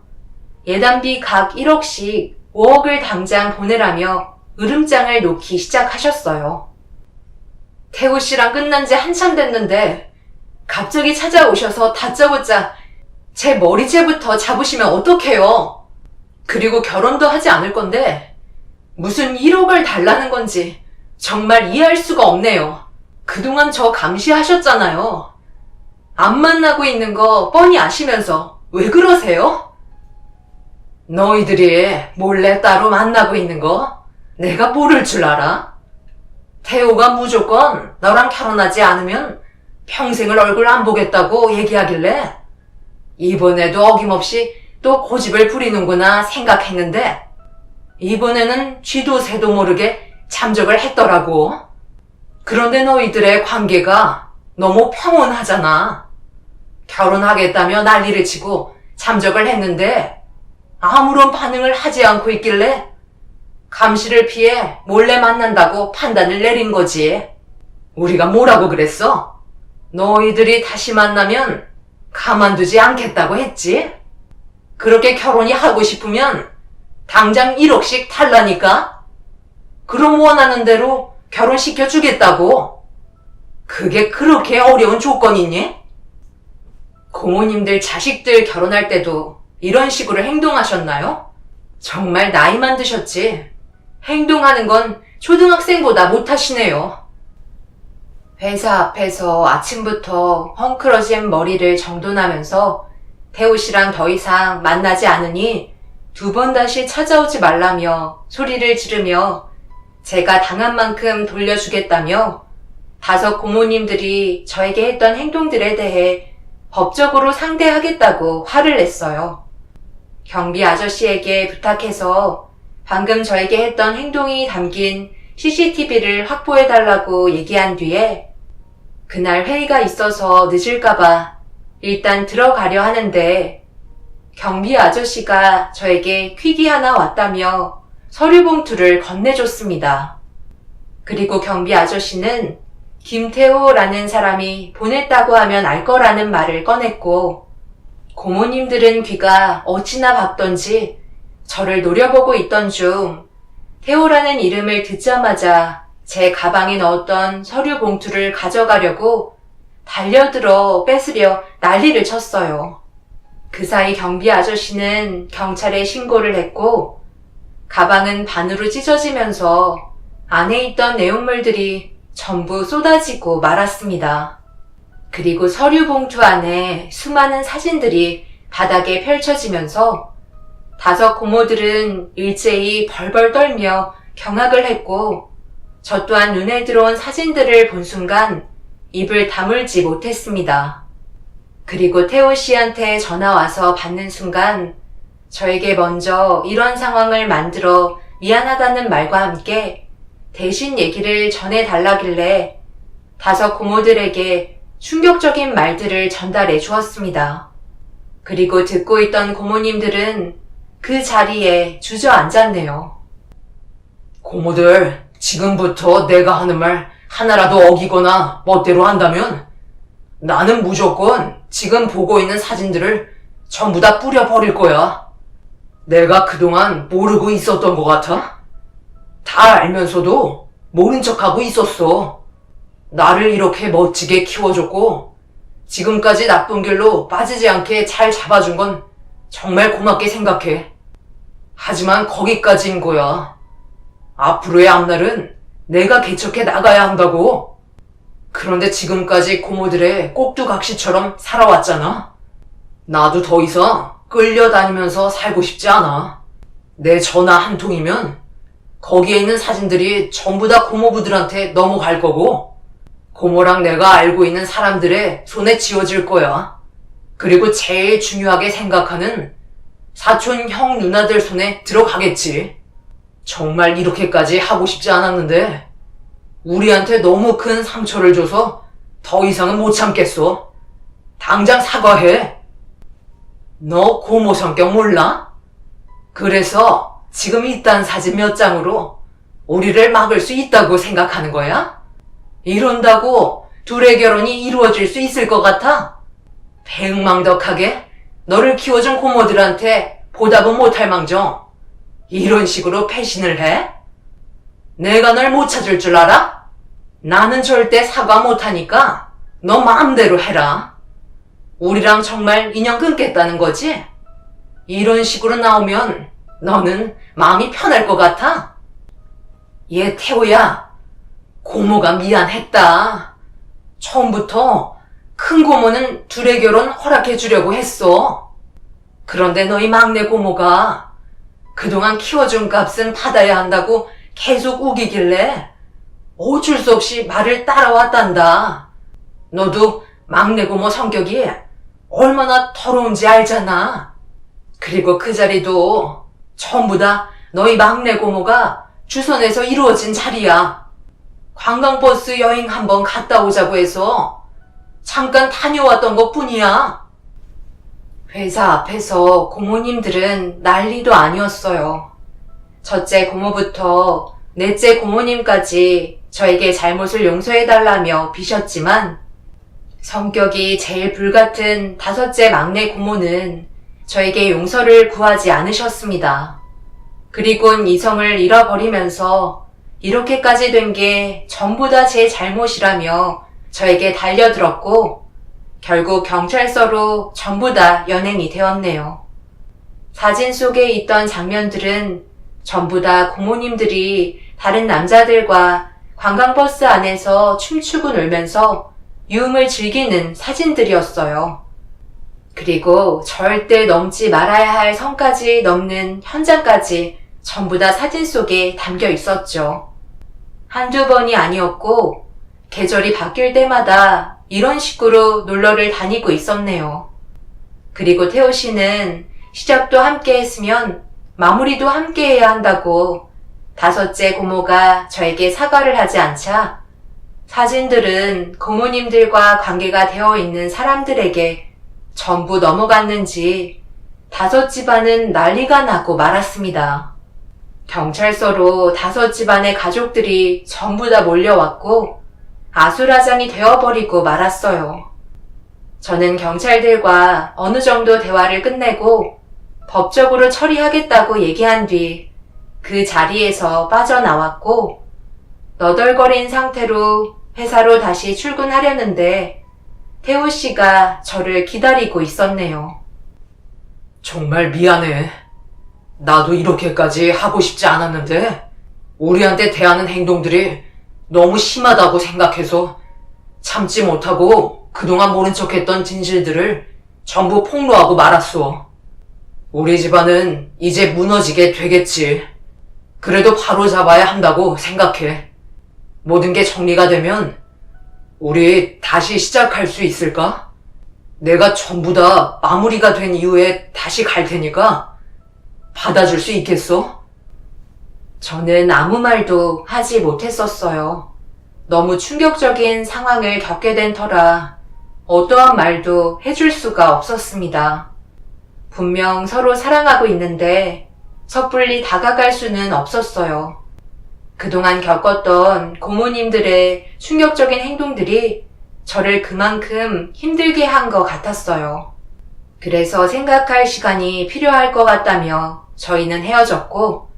예단비 각 1억씩 5억을 당장 보내라며 으름장을 놓기 시작하셨어요. 태우 씨랑 끝난 지 한참 됐는데 갑자기 찾아오셔서 다짜고짜 제 머리채부터 잡으시면 어떡해요? 그리고 결혼도 하지 않을 건데 무슨 1억을 달라는 건지 정말 이해할 수가 없네요. 그동안 저 감시하셨잖아요. 안 만나고 있는 거 뻔히 아시면서 왜 그러세요? 너희들이 몰래 따로 만나고 있는 거 내가 모를 줄 알아? 태호가 무조건 너랑 결혼하지 않으면 평생을 얼굴 안 보겠다고 얘기하길래 이번에도 어김없이 또 고집을 부리는구나 생각했는데 이번에는 쥐도 새도 모르게 잠적을 했더라고. 그런데 너희들의 관계가 너무 평온하잖아. 결혼하겠다며 난리를 치고 잠적을 했는데 아무런 반응을 하지 않고 있길래 감시를 피해 몰래 만난다고 판단을 내린 거지. 우리가 뭐라고 그랬어? 너희들이 다시 만나면 가만두지 않겠다고 했지? 그렇게 결혼이 하고 싶으면 당장 1억씩 달라니까? 그럼 원하는 대로 결혼시켜주겠다고. 그게 그렇게 어려운 조건이니? 고모님들 자식들 결혼할 때도 이런 식으로 행동하셨나요? 정말 나이만 드셨지. 행동하는 건 초등학생보다 못하시네요. 회사 앞에서 아침부터 헝클어진 머리를 정돈하면서 태호 씨랑 더 이상 만나지 않으니 2번 다시 찾아오지 말라며 소리를 지르며 제가 당한 만큼 돌려주겠다며 5 고모님들이 저에게 했던 행동들에 대해 법적으로 상대하겠다고 화를 냈어요. 경비 아저씨에게 부탁해서 방금 저에게 했던 행동이 담긴 CCTV를 확보해달라고 얘기한 뒤에 그날 회의가 있어서 늦을까봐 일단 들어가려 하는데 경비 아저씨가 저에게 퀵이 하나 왔다며 서류 봉투를 건네줬습니다. 그리고 경비 아저씨는 김태호라는 사람이 보냈다고 하면 알 거라는 말을 꺼냈고 고모님들은 귀가 어찌나 박던지 저를 노려보고 있던 중 태호라는 이름을 듣자마자 제 가방에 넣었던 서류 봉투를 가져가려고 달려들어 뺏으려 난리를 쳤어요. 그 사이 경비 아저씨는 경찰에 신고를 했고 가방은 반으로 찢어지면서 안에 있던 내용물들이 전부 쏟아지고 말았습니다. 그리고 서류 봉투 안에 수많은 사진들이 바닥에 펼쳐지면서 5 고모들은 일제히 벌벌 떨며 경악을 했고 저 또한 눈에 들어온 사진들을 본 순간 입을 다물지 못했습니다. 그리고 태호 씨한테 전화 와서 받는 순간 저에게 먼저 이런 상황을 만들어 미안하다는 말과 함께 대신 얘기를 전해달라길래 5 고모들에게 충격적인 말들을 전달해 주었습니다. 그리고 듣고 있던 고모님들은 그 자리에 주저앉았네요. 고모들, 지금부터 내가 하는 말 하나라도 어기거나 멋대로 한다면 나는 무조건 지금 보고 있는 사진들을 전부 다 뿌려버릴 거야. 내가 그동안 모르고 있었던 것 같아? 다 알면서도 모른 척하고 있었어. 나를 이렇게 멋지게 키워줬고 지금까지 나쁜 길로 빠지지 않게 잘 잡아준 건 정말 고맙게 생각해. 하지만 거기까지인 거야. 앞으로의 앞날은 내가 개척해 나가야 한다고. 그런데 지금까지 고모들의 꼭두각시처럼 살아왔잖아. 나도 더 이상 끌려다니면서 살고 싶지 않아. 내 전화 한 통이면 거기에 있는 사진들이 전부 다 고모부들한테 넘어갈 거고 고모랑 내가 알고 있는 사람들의 손에 쥐어질 거야. 그리고 제일 중요하게 생각하는 사촌 형 누나들 손에 들어가겠지. 정말 이렇게까지 하고 싶지 않았는데 우리한테 너무 큰 상처를 줘서 더 이상은 못 참겠어. 당장 사과해. 너 고모 성격 몰라? 그래서 지금 이딴 사진 몇 장으로 우리를 막을 수 있다고 생각하는 거야? 이런다고 둘의 결혼이 이루어질 수 있을 것 같아? 백망덕하게 너를 키워준 고모들한테 보답은 못할 망정 이런 식으로 배신을 해? 내가 널 못 찾을 줄 알아? 나는 절대 사과 못하니까 너 마음대로 해라. 우리랑 정말 인연 끊겠다는 거지? 이런 식으로 나오면 너는 마음이 편할 것 같아? 얘 태호야, 고모가 미안했다. 처음부터 큰 고모는 둘의 결혼 허락해 주려고 했어. 그런데 너희 막내 고모가 그동안 키워준 값은 받아야 한다고 계속 우기길래 어쩔 수 없이 말을 따라왔단다. 너도 막내 고모 성격이 얼마나 더러운지 알잖아. 그리고 그 자리도 전부 다 너희 막내 고모가 주선해서 이루어진 자리야. 관광버스 여행 한번 갔다 오자고 해서 잠깐 다녀왔던 것 뿐이야. 회사 앞에서 고모님들은 난리도 아니었어요. 첫째 고모부터 넷째 고모님까지 저에게 잘못을 용서해달라며 비셨지만 성격이 제일 불같은 5째 막내 고모는 저에게 용서를 구하지 않으셨습니다. 그리곤 이성을 잃어버리면서 이렇게까지 된 게 전부 다 제 잘못이라며 저에게 달려들었고 결국 경찰서로 전부 다 연행이 되었네요. 사진 속에 있던 장면들은 전부 다 고모님들이 다른 남자들과 관광버스 안에서 춤추고 놀면서 유흥을 즐기는 사진들이었어요. 그리고 절대 넘지 말아야 할 선까지 넘는 현장까지 전부 다 사진 속에 담겨 있었죠. 한두 번이 아니었고 계절이 바뀔 때마다 이런 식으로 놀러를 다니고 있었네요. 그리고 태호 씨는 시작도 함께 했으면 마무리도 함께 해야 한다고 5째 고모가 저에게 사과를 하지 않자 사진들은 고모님들과 관계가 되어 있는 사람들에게 전부 넘어갔는지 5 집안은 난리가 나고 말았습니다. 경찰서로 5 집안의 가족들이 전부 다 몰려왔고 아수라장이 되어버리고 말았어요. 저는 경찰들과 어느 정도 대화를 끝내고 법적으로 처리하겠다고 얘기한 뒤 그 자리에서 빠져나왔고 너덜거린 상태로 회사로 다시 출근하려는데 태호 씨가 저를 기다리고 있었네요. 정말 미안해. 나도 이렇게까지 하고 싶지 않았는데 우리한테 대하는 행동들이 너무 심하다고 생각해서 참지 못하고 그동안 모른 척했던 진실들을 전부 폭로하고 말았어. 우리 집안은 이제 무너지게 되겠지. 그래도 바로 잡아야 한다고 생각해. 모든 게 정리가 되면 우리 다시 시작할 수 있을까? 내가 전부 다 마무리가 된 이후에 다시 갈 테니까 받아줄 수 있겠어? 저는 아무 말도 하지 못했었어요. 너무 충격적인 상황을 겪게 된 터라 어떠한 말도 해줄 수가 없었습니다. 분명 서로 사랑하고 있는데 섣불리 다가갈 수는 없었어요. 그동안 겪었던 고모님들의 충격적인 행동들이 저를 그만큼 힘들게 한 것 같았어요. 그래서 생각할 시간이 필요할 것 같다며 저희는 헤어졌고,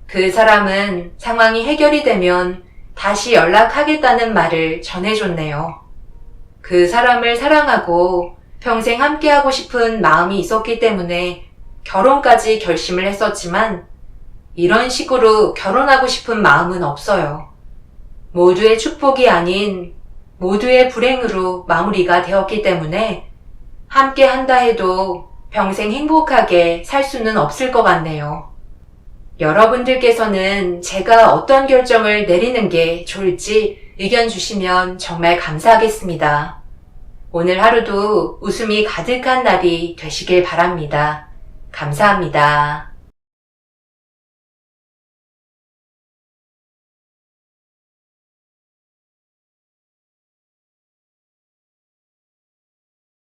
그 사람은 상황이 해결이 되면 다시 연락하겠다는 말을 전해줬네요. 그 사람을 사랑하고 평생 함께하고 싶은 마음이 있었기 때문에 결혼까지 결심을 했었지만 이런 식으로 결혼하고 싶은 마음은 없어요. 모두의 축복이 아닌 모두의 불행으로 마무리가 되었기 때문에 함께 한다 해도 평생 행복하게 살 수는 없을 것 같네요. 여러분들께서는 제가 어떤 결정을 내리는 게 좋을지 의견 주시면 정말 감사하겠습니다. 오늘 하루도 웃음이 가득한 날이 되시길 바랍니다. 감사합니다.